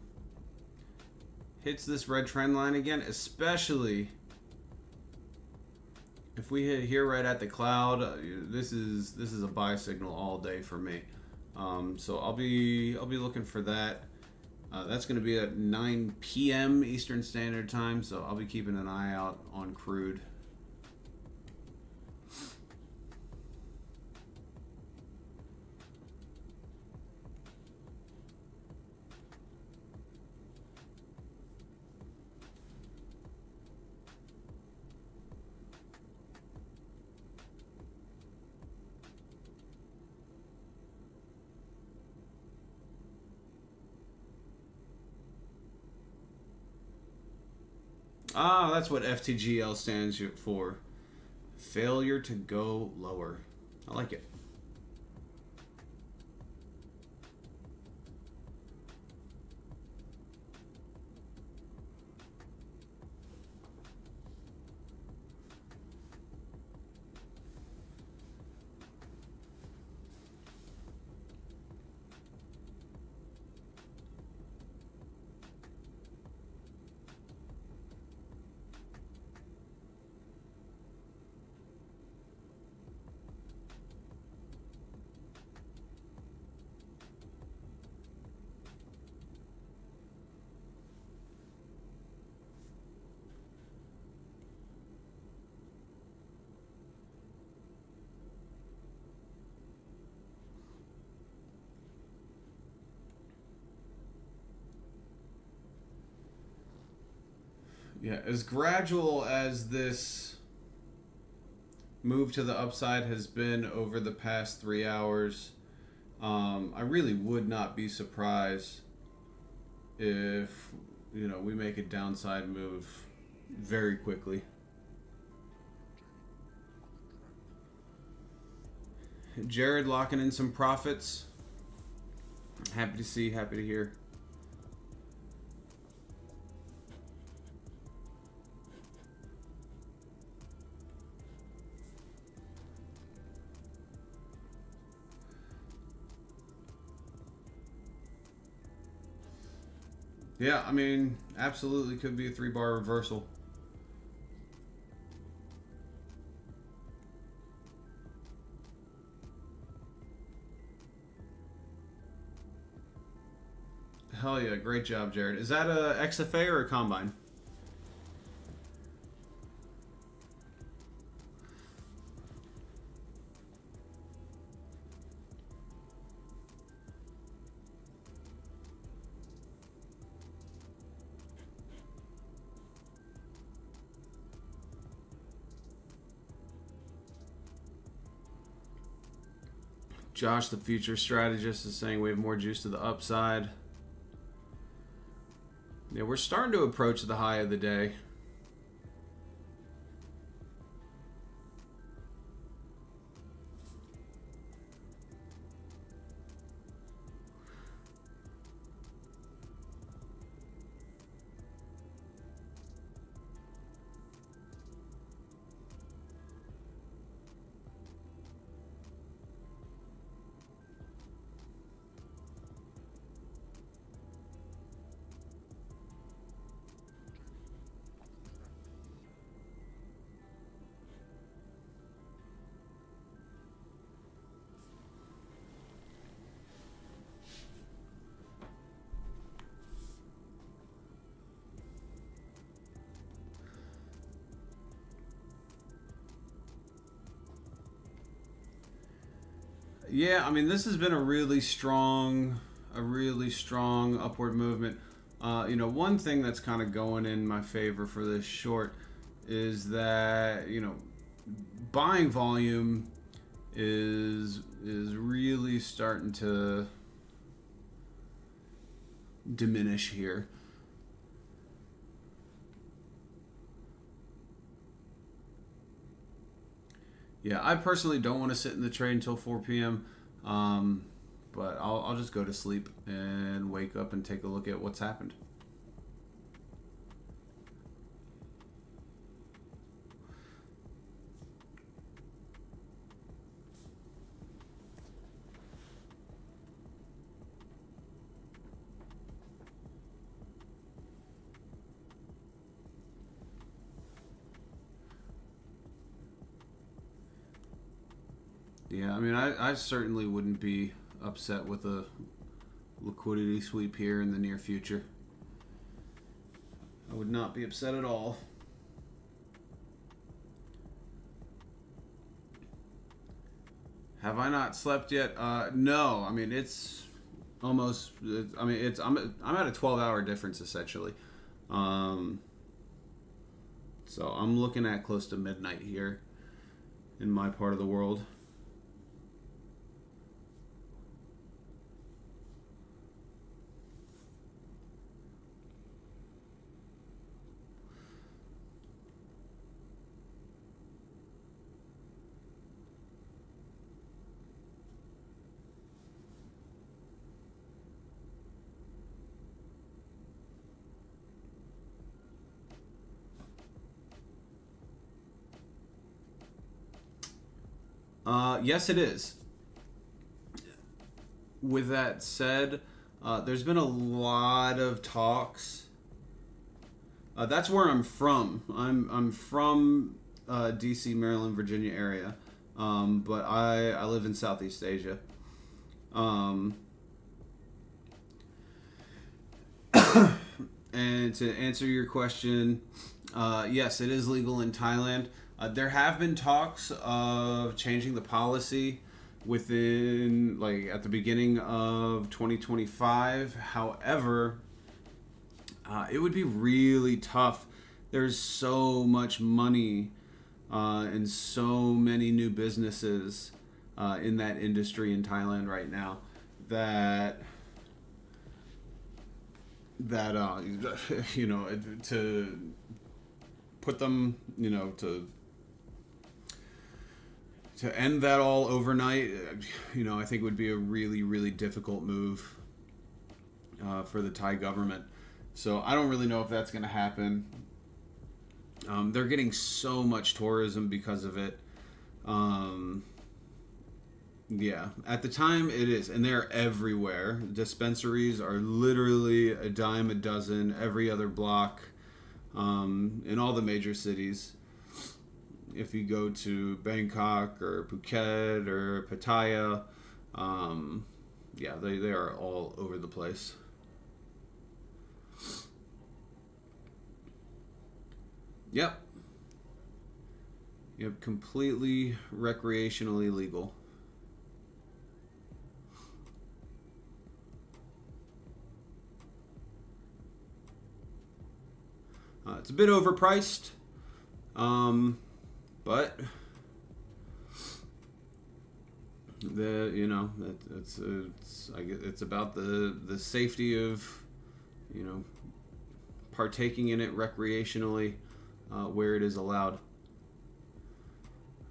hits this red trend line again, especially if we hit here right at the cloud, this is a buy signal all day for me. So I'll be looking for that. That's going to be at 9 p.m. Eastern Standard Time, so I'll be keeping an eye out on crude. That's what FTGL stands for. Failure to go lower. I like it. Yeah, as gradual as this move to the upside has been over the past 3 hours, I really would not be surprised if we make a downside move very quickly. Jared locking in some profits. Happy to see, happy to hear. Yeah, I mean, absolutely could be a 3-bar reversal. Hell yeah, great job, Jared. Is that a XFA or a combine? Josh, the future strategist, is saying we have more juice to the upside. Yeah, we're starting to approach the high of the day. Yeah, I mean, this has been a really strong upward movement. One thing that's kind of going in my favor for this short is that, buying volume is really starting to diminish here. Yeah, I personally don't want to sit in the trade until 4 p.m. But I'll just go to sleep and wake up and take a look at what's happened. Yeah, I mean, I certainly wouldn't be upset with a liquidity sweep here in the near future. I would not be upset at all. Have I not slept yet? No. I mean, it's almost. I'm at a 12-hour difference essentially. So I'm looking at close to midnight here in my part of the world. Yes, it is. With that said, there's been a lot of talks. That's where I'm from. I'm from D.C., Maryland, Virginia area, but I live in Southeast Asia. And to answer your question, yes, it is legal in Thailand. There have been talks of changing the policy within, like, at the beginning of 2025. However, it would be really tough. There's so much money and so many new businesses in that industry in Thailand right now that to put them, to end that all overnight, I think would be a really, really difficult move for the Thai government. So I don't really know if that's going to happen. They're getting so much tourism because of it. Yeah, at the time it is, and they're everywhere. Dispensaries are literally a dime a dozen every other block, in all the major cities. If you go to Bangkok or Phuket or Pattaya, yeah, they are all over the place. Yep. Yep, completely recreationally legal. It's a bit overpriced, but it's about the safety of you know partaking in it recreationally where it is allowed.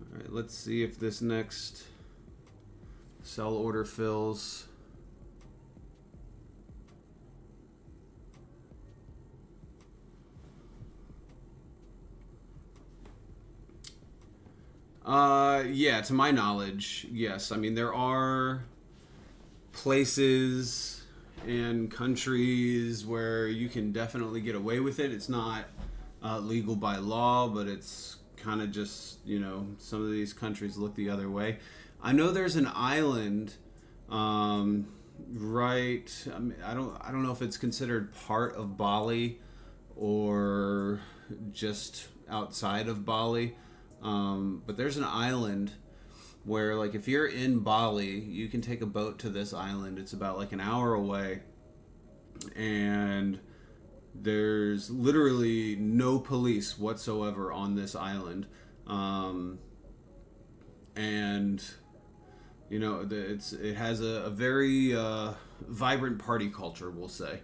All right, let's see if this next sell order fills. Yeah, to my knowledge, yes. I mean, there are places and countries where you can definitely get away with it. It's not legal by law, but it's kind of just, some of these countries look the other way. I know there's an island, right. I mean, I don't know if it's considered part of Bali or just outside of Bali. But there's an island where, like, if you're in Bali, you can take a boat to this island. It's about like an hour away, and there's literally no police whatsoever on this island. And it has a very vibrant party culture, we'll say.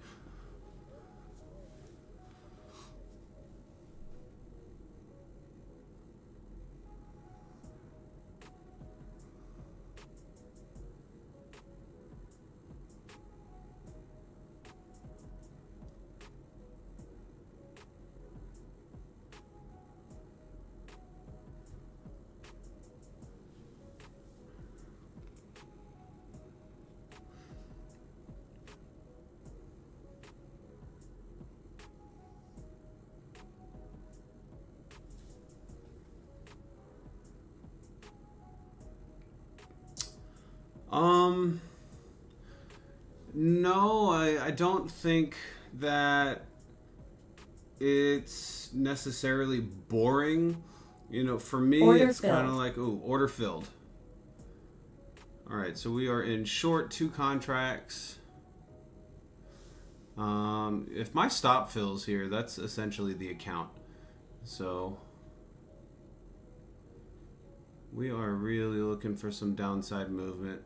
No, I don't think that it's necessarily boring. For me, Order it's kind of filled. like, ooh, order filled. All right, so we are in short 2 contracts. If my stop fills here, that's essentially the account. So we are really looking for some downside movement.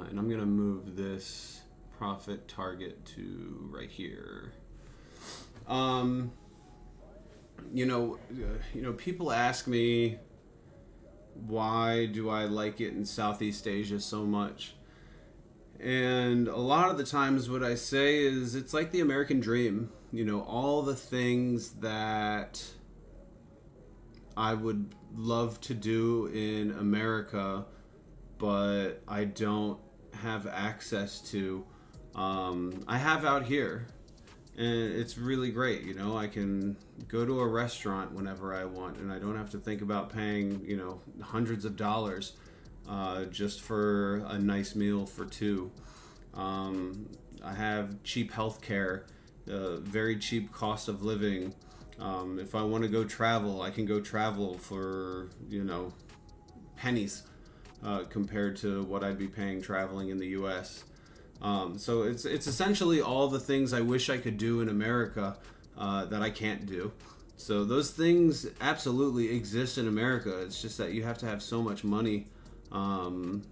And I'm going to move this profit target to right here. People ask me, why do I like it in Southeast Asia so much? And a lot of the times what I say is it's like the American dream. All the things that I would love to do in America, but I don't have access to, I have out here. And it's really great. I can go to a restaurant whenever I want, and I don't have to think about paying, hundreds of dollars just for a nice meal for 2. I have cheap health care, very cheap cost of living. If I want to go travel, I can go travel for, pennies compared to what I'd be paying traveling in the U.S. So it's essentially all the things I wish I could do in America that I can't do. So those things absolutely exist in America. It's just that you have to have so much money, to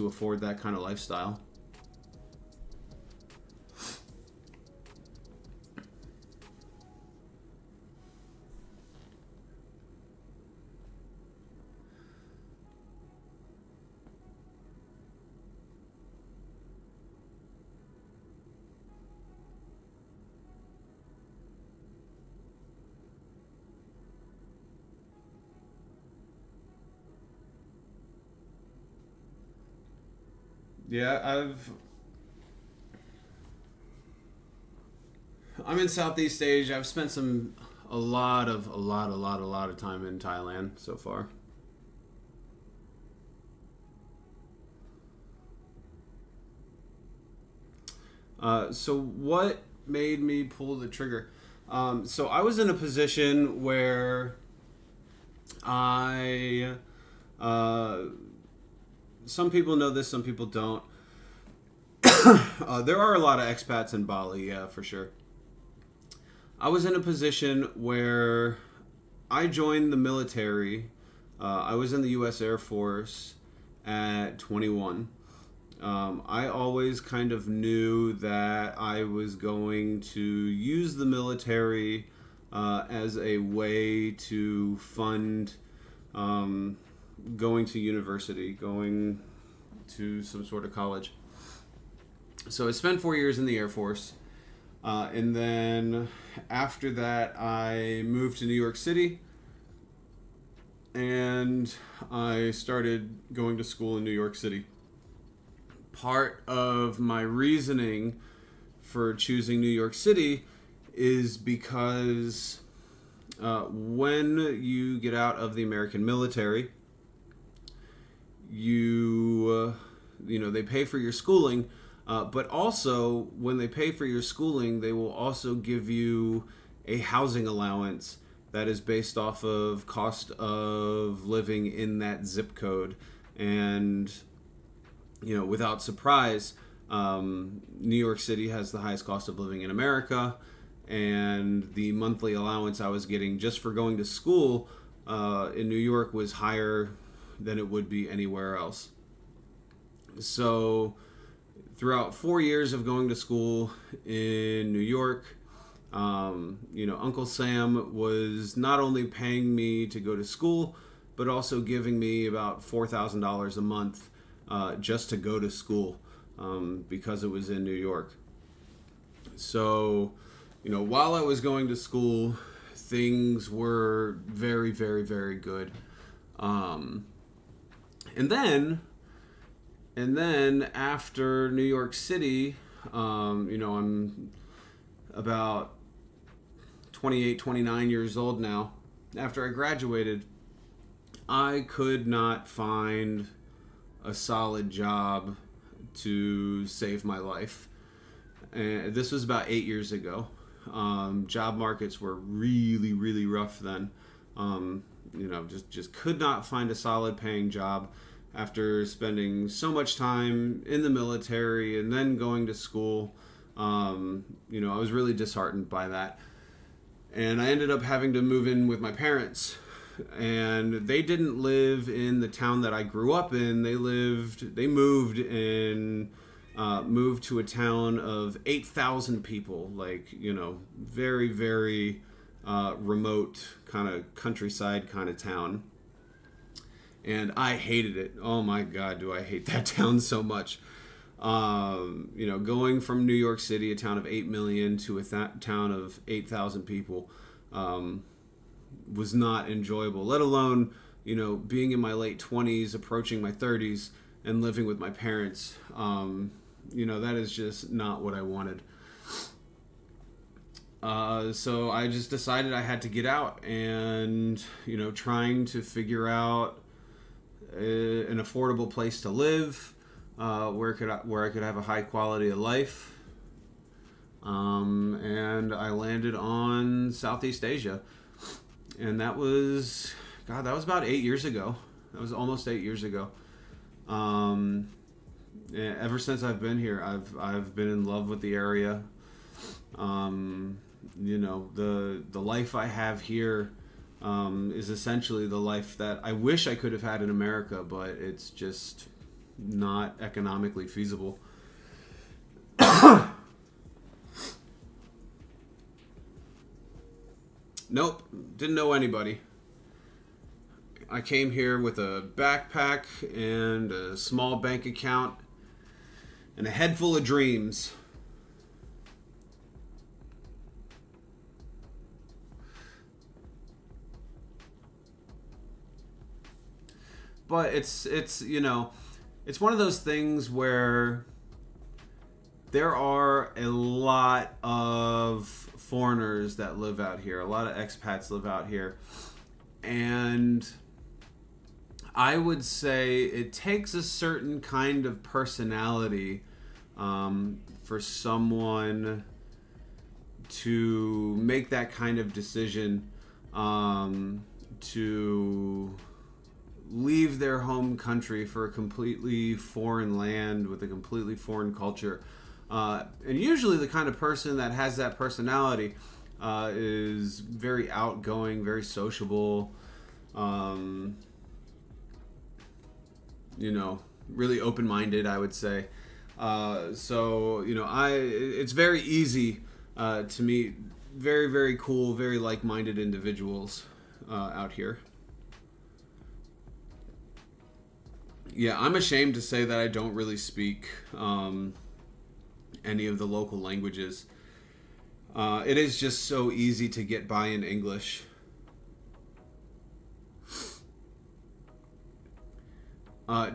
afford that kind of lifestyle. Yeah, I'm in Southeast Asia. I've spent a lot of time in Thailand so far. So what made me pull the trigger? So I was in a position where some people know this, some people don't. There are a lot of expats in Bali, yeah, for sure. I was in a position where I joined the military. I was in the U.S. Air Force at 21. I always kind of knew that I was going to use the military as a way to fund going to university, going to some sort of college. So I spent 4 years in the Air Force. And then after that, I moved to New York City. And I started going to school in New York City. Part of my reasoning for choosing New York City is because when you get out of the American military, they pay for your schooling, but also when they pay for your schooling, they will also give you a housing allowance that is based off of cost of living in that zip code. And without surprise, New York City has the highest cost of living in America, and the monthly allowance I was getting just for going to school in New York was higher than it would be anywhere else. So throughout 4 years of going to school in New York, Uncle Sam was not only paying me to go to school, but also giving me about $4,000 a month just to go to school because it was in New York. So, while I was going to school, things were very, very, very good. And then after New York City, I'm about 28, 29 years old now. After I graduated, I could not find a solid job to save my life. And this was about 8 years ago. Job markets were really, really rough then. Just could not find a solid paying job after spending so much time in the military and then going to school. I was really disheartened by that. And I ended up having to move in with my parents. And they didn't live in the town that I grew up in. They moved to a town of 8,000 people, very, very remote kind of countryside kind of town. And I hated it. Oh my God, do I hate that town so much. Going from New York City, a town of 8 million, to a town of 8,000 people was not enjoyable, let alone, being in my late 20s, approaching my 30s, and living with my parents. That is just not what I wanted. So I just decided I had to get out and, trying to figure out an affordable place to live, where I could have a high quality of life. And I landed on Southeast Asia. And that was about 8 years ago. That was almost 8 years ago. Ever since I've been here, I've been in love with the area. The life I have here is essentially the life that I wish I could have had in America, but it's just not economically feasible. Nope, didn't know anybody. I came here with a backpack and a small bank account and a head full of dreams. But it's it's one of those things where there are a lot of foreigners that live out here. A lot of expats live out here. And I would say it takes a certain kind of personality for someone to make that kind of decision to leave their home country for a completely foreign land with a completely foreign culture. And usually the kind of person that has that personality is very outgoing, very sociable, really open-minded, I would say. So, it's very easy to meet very, very cool, very like-minded individuals out here. Yeah, I'm ashamed to say that I don't really speak any of the local languages. It is just so easy to get by in English.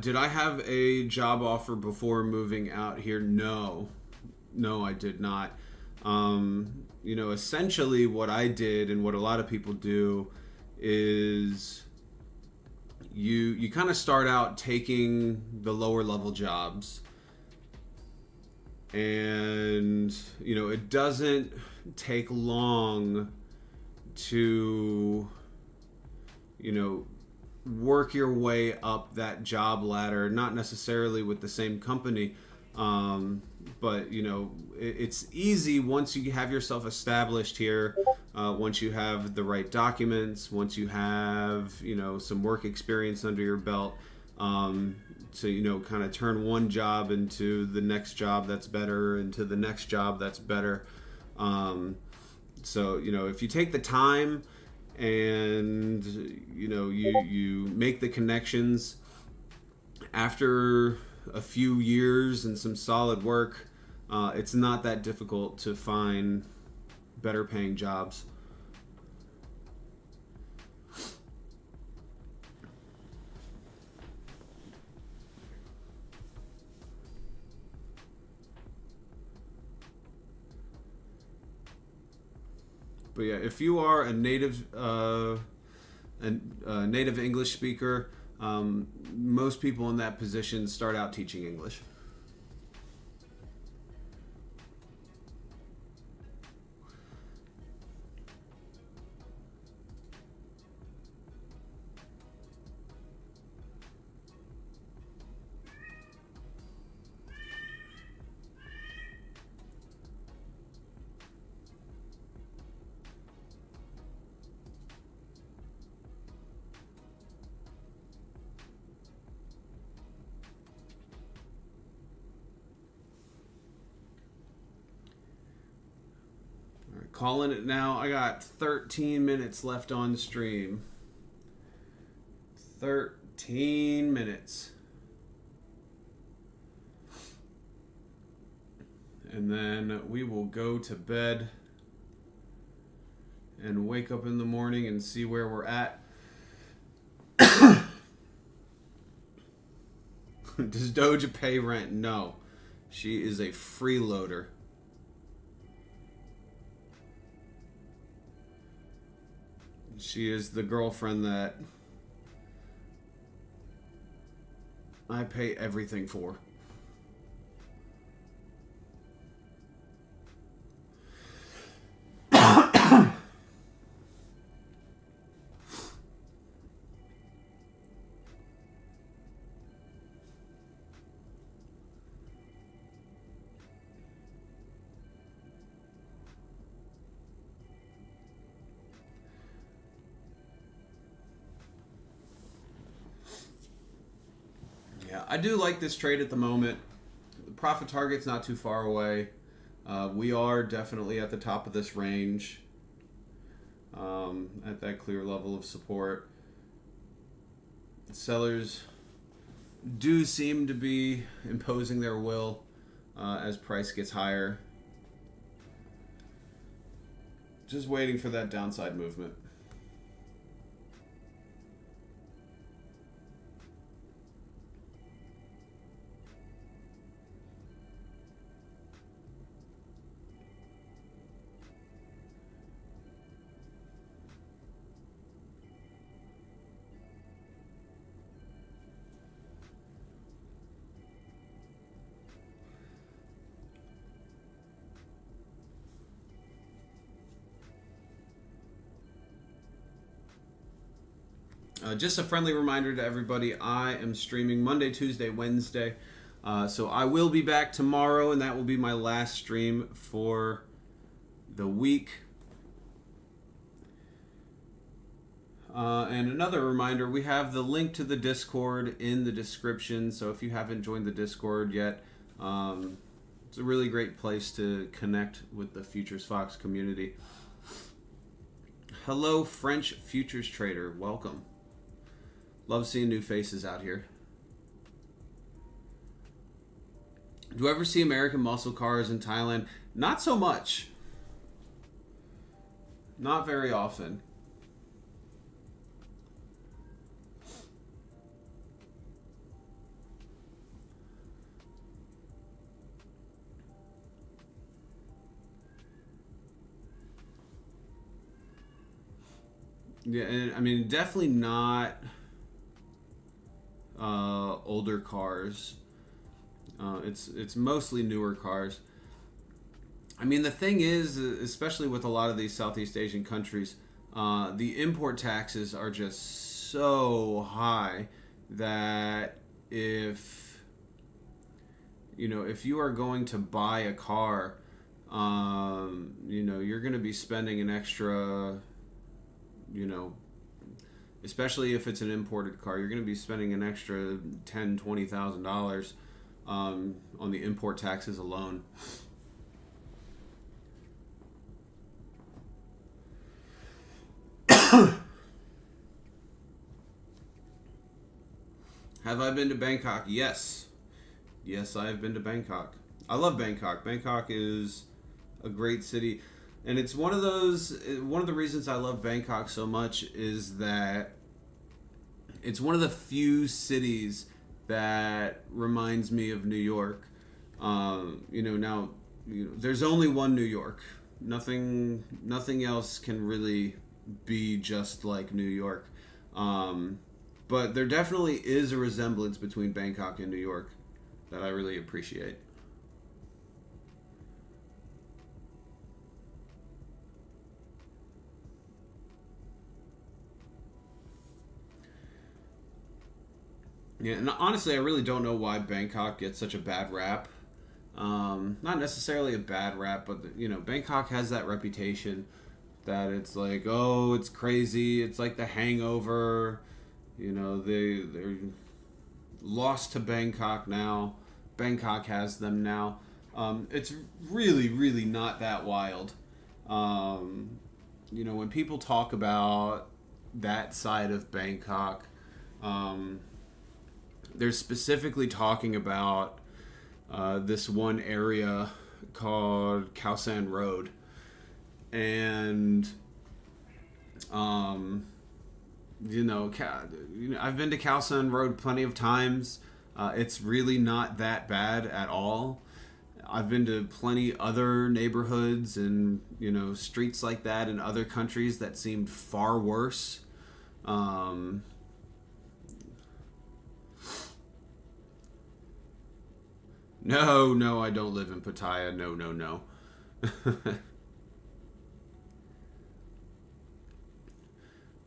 Did I have a job offer before moving out here? No, I did not. Essentially what I did and what a lot of people do is you kind of start out taking the lower level jobs, and it doesn't take long to work your way up that job ladder, not necessarily with the same company, but it's easy once you have yourself established here, once you have the right documents, once you have some work experience under your belt, to kind of turn one job into the next job that's better, into the next job that's better. So if you take the time and you make the connections, after a few years and some solid work, it's not that difficult to find better paying jobs. But yeah, if you are a native English speaker, most people in that position start out teaching English. Calling it now. I got 13 minutes left on stream. 13 minutes. And then we will go to bed and wake up in the morning and see where we're at. Does Doja pay rent? No. She is a freeloader. She is the girlfriend that I pay everything for. Yeah, I do like this trade at the moment. The profit target's not too far away. We are definitely at the top of this range, at that clear level of support. Sellers do seem to be imposing their will as price gets higher. Just waiting for that downside movement. Just a friendly reminder to everybody, I am streaming Monday, Tuesday, Wednesday. So I will be back tomorrow, and that will be my last stream for the week. And another reminder, we have the link to the Discord in the description. So if you haven't joined the Discord yet, it's a really great place to connect with the Futures Fox community. Hello, French futures trader. Welcome. Love seeing new faces out here. Do you ever see American muscle cars in Thailand? Not so much. Not very often. Yeah, and I mean, definitely not older cars. It's mostly newer cars. I mean, the thing is, especially with a lot of these Southeast Asian countries, the import taxes are just so high that if you are going to buy a car, you're going to be spending an extra, especially if it's an imported car, you're going to be spending an extra $10,000-$20,000 on the import taxes alone. Have I been to Bangkok? Yes. Yes, I have been to Bangkok. I love Bangkok. Bangkok is a great city. And it's one of the reasons I love Bangkok so much is that it's one of the few cities that reminds me of New York. There's only one New York. Nothing else can really be just like New York. But there definitely is a resemblance between Bangkok and New York that I really appreciate. Yeah, and honestly, I really don't know why Bangkok gets such a bad rap. Not necessarily a bad rap, but Bangkok has that reputation that it's like, oh, it's crazy. It's like The Hangover. They're lost to Bangkok now. Bangkok has them now. It's really, really not that wild. When people talk about that side of Bangkok, they're specifically talking about this one area called Khao San Road. And, I've been to Khao San Road plenty of times. It's really not that bad at all. I've been to plenty other neighborhoods and, streets like that in other countries that seemed far worse. No, I don't live in Pattaya. No.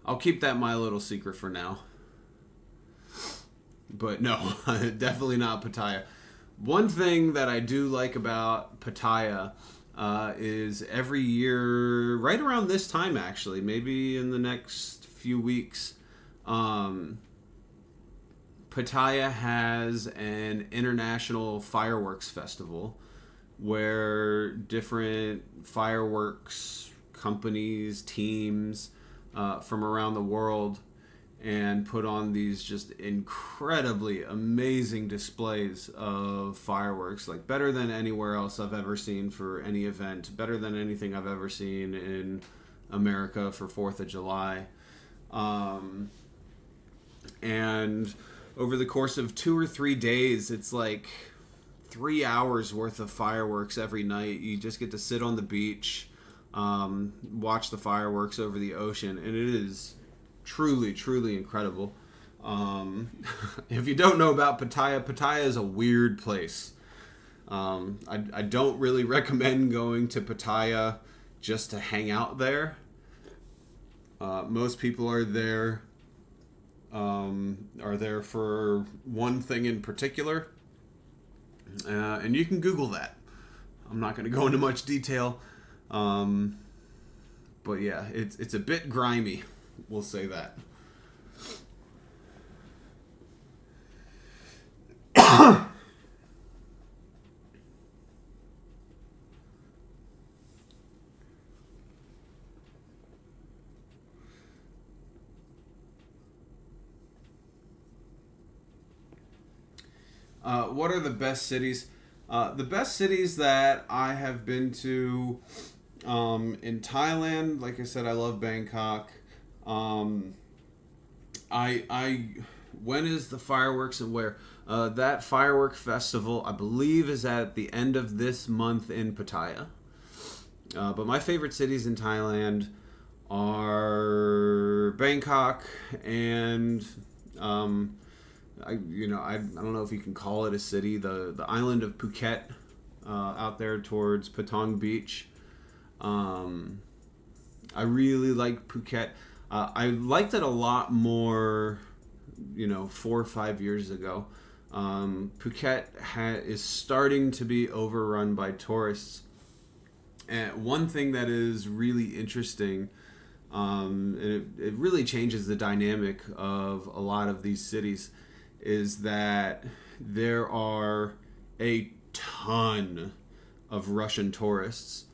I'll keep that my little secret for now. But no, definitely not Pattaya. One thing that I do like about Pattaya is every year, right around this time actually, maybe in the next few weeks, Pattaya has an international fireworks festival where different fireworks companies, teams from around the world and put on these just incredibly amazing displays of fireworks, like better than anywhere else I've ever seen for any event, better than anything I've ever seen in America for 4th of July. And over the course of 2 or 3 days, it's like 3 hours worth of fireworks every night. You just get to sit on the beach, watch the fireworks over the ocean, and it is truly, truly incredible. If you don't know about Pattaya, Pattaya is a weird place. I don't really recommend going to Pattaya just to hang out there. Most people are there are there for one thing in particular, and you can Google that. I'm not going to go into much detail, but yeah, it's a bit grimy. We'll say that. What are the best cities? The best cities that I have been to in Thailand, like I said, I love Bangkok. I when is the fireworks and where? That firework festival, I believe, is at the end of this month in Pattaya. But my favorite cities in Thailand are Bangkok and I don't know if you can call it a city. The island of Phuket, out there towards Patong Beach. I really like Phuket. I liked it a lot more, 4 or 5 years ago. Phuket is starting to be overrun by tourists. And one thing that is really interesting, and it really changes the dynamic of a lot of these cities, is that there are a ton of Russian tourists.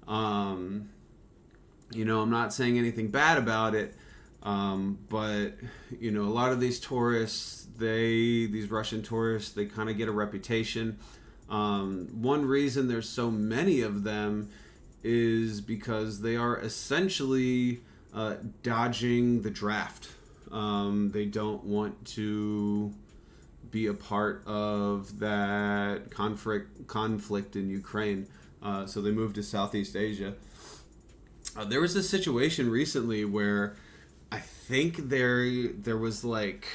I'm not saying anything bad about it, but a lot of these tourists, these Russian tourists, they kind of get a reputation. One reason there's so many of them is because they are essentially dodging the draft. They don't want to be a part of that conflict in Ukraine, so they moved to Southeast Asia. There was a situation recently where I think there was like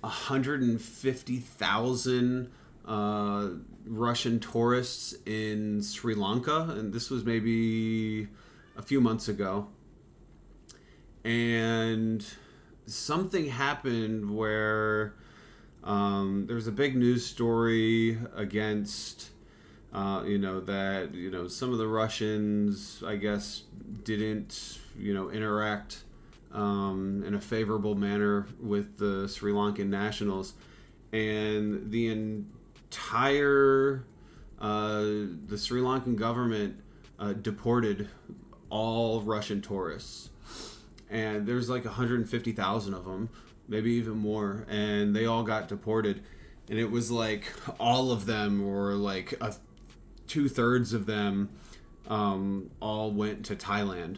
150,000 Russian tourists in Sri Lanka, and this was maybe a few months ago. And something happened where there was a big news story against that some of the Russians, I guess, didn't interact in a favorable manner with the Sri Lankan nationals, and the entire the Sri Lankan government deported all Russian tourists, and there's like 150,000 of them, maybe even more, and they all got deported. And it was like all of them, or like 2/3 of them, all went to Thailand.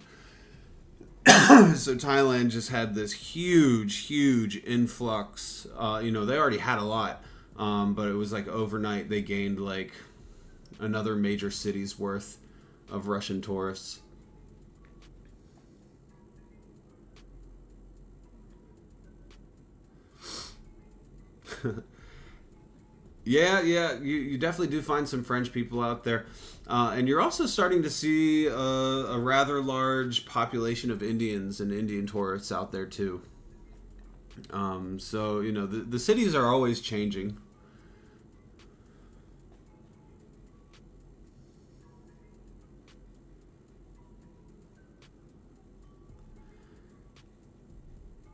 So Thailand just had this huge influx. They already had a lot, but it was like overnight they gained like another major city's worth of Russian tourists. Yeah, you definitely do find some French people out there. And you're also starting to see a rather large population of Indians and Indian tourists out there too. So, the cities are always changing.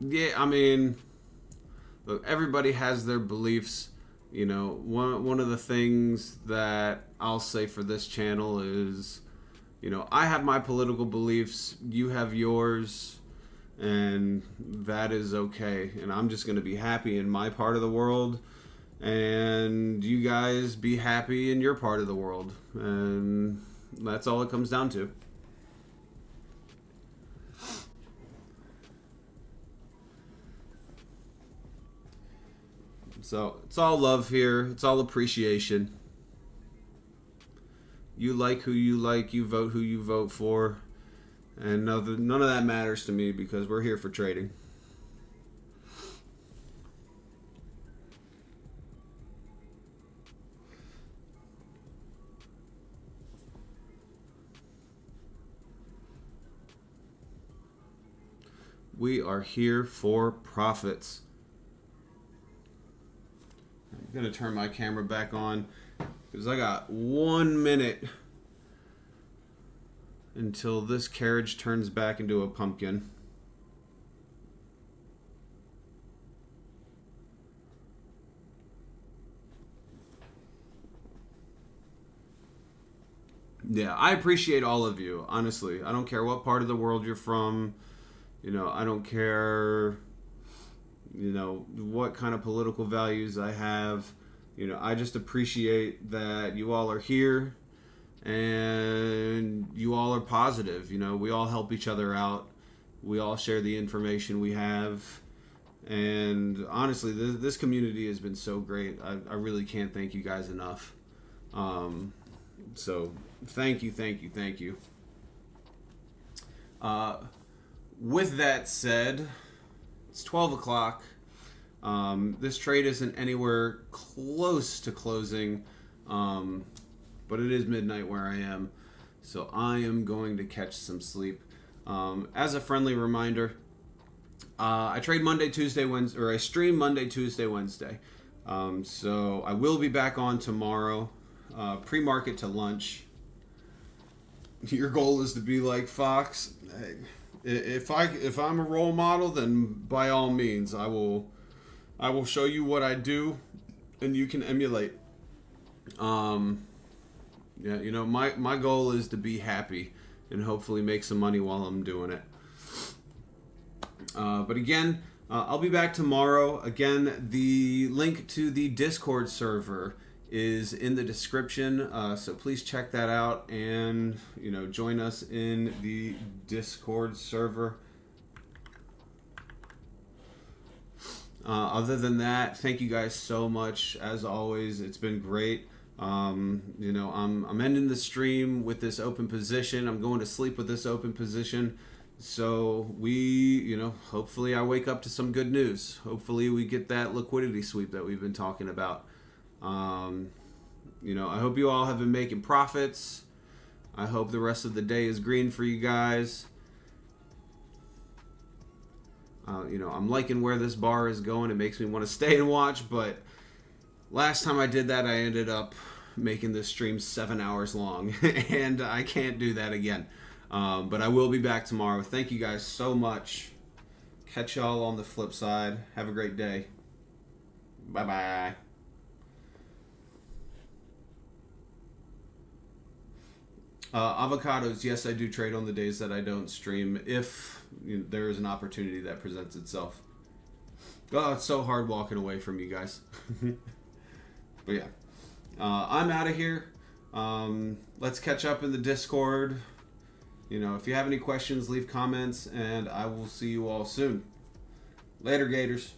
Yeah, I mean, look, everybody has their beliefs. One of the things that I'll say for this channel is, I have my political beliefs, you have yours, and that is okay. And I'm just going to be happy in my part of the world, and you guys be happy in your part of the world. And that's all it comes down to. So it's all love here. It's all appreciation. You like who you like. You vote who you vote for. And none of that matters to me because we're here for trading. We are here for profits. I'm going to turn my camera back on because I got 1 minute until this carriage turns back into a pumpkin. Yeah, I appreciate all of you, honestly. I don't care what part of the world you're from. I don't care, what kind of political values I have. I just appreciate that you all are here and you all are positive. We all help each other out. We all share the information we have. And honestly, this community has been so great. I really can't thank you guys enough. So thank you. With that said, it's 12 o'clock. This trade isn't anywhere close to closing, but it is midnight where I am. So I am going to catch some sleep. As a friendly reminder, I trade Monday, Tuesday, Wednesday, or I stream Monday, Tuesday, Wednesday. So I will be back on tomorrow. Pre-market to lunch. Your goal is to be like Fox. If I'm a role model, then by all means I will show you what I do, and you can emulate. My goal is to be happy and hopefully make some money while I'm doing it. But again, I'll be back tomorrow. Again, the link to the Discord server is in the description, so please check that out and join us in the Discord server. Other than that, thank you guys so much. As always, it's been great. I'm ending the stream with this open position. I'm going to sleep with this open position. So hopefully I wake up to some good news. Hopefully we get that liquidity sweep that we've been talking about. I hope you all have been making profits. I hope the rest of the day is green for you guys. I'm liking where this bar is going. It makes me want to stay and watch, but last time I did that, I ended up making this stream 7 hours long, and I can't do that again. But I will be back tomorrow. Thank you guys so much. Catch y'all on the flip side. Have a great day. Bye-bye. Avocados, yes, I do trade on the days that I don't stream if there is an opportunity that presents itself. Oh, it's so hard walking away from you guys. But yeah, I'm out of here. Let's catch up in the Discord. If you have any questions, leave comments, and I will see you all soon. Later, Gators.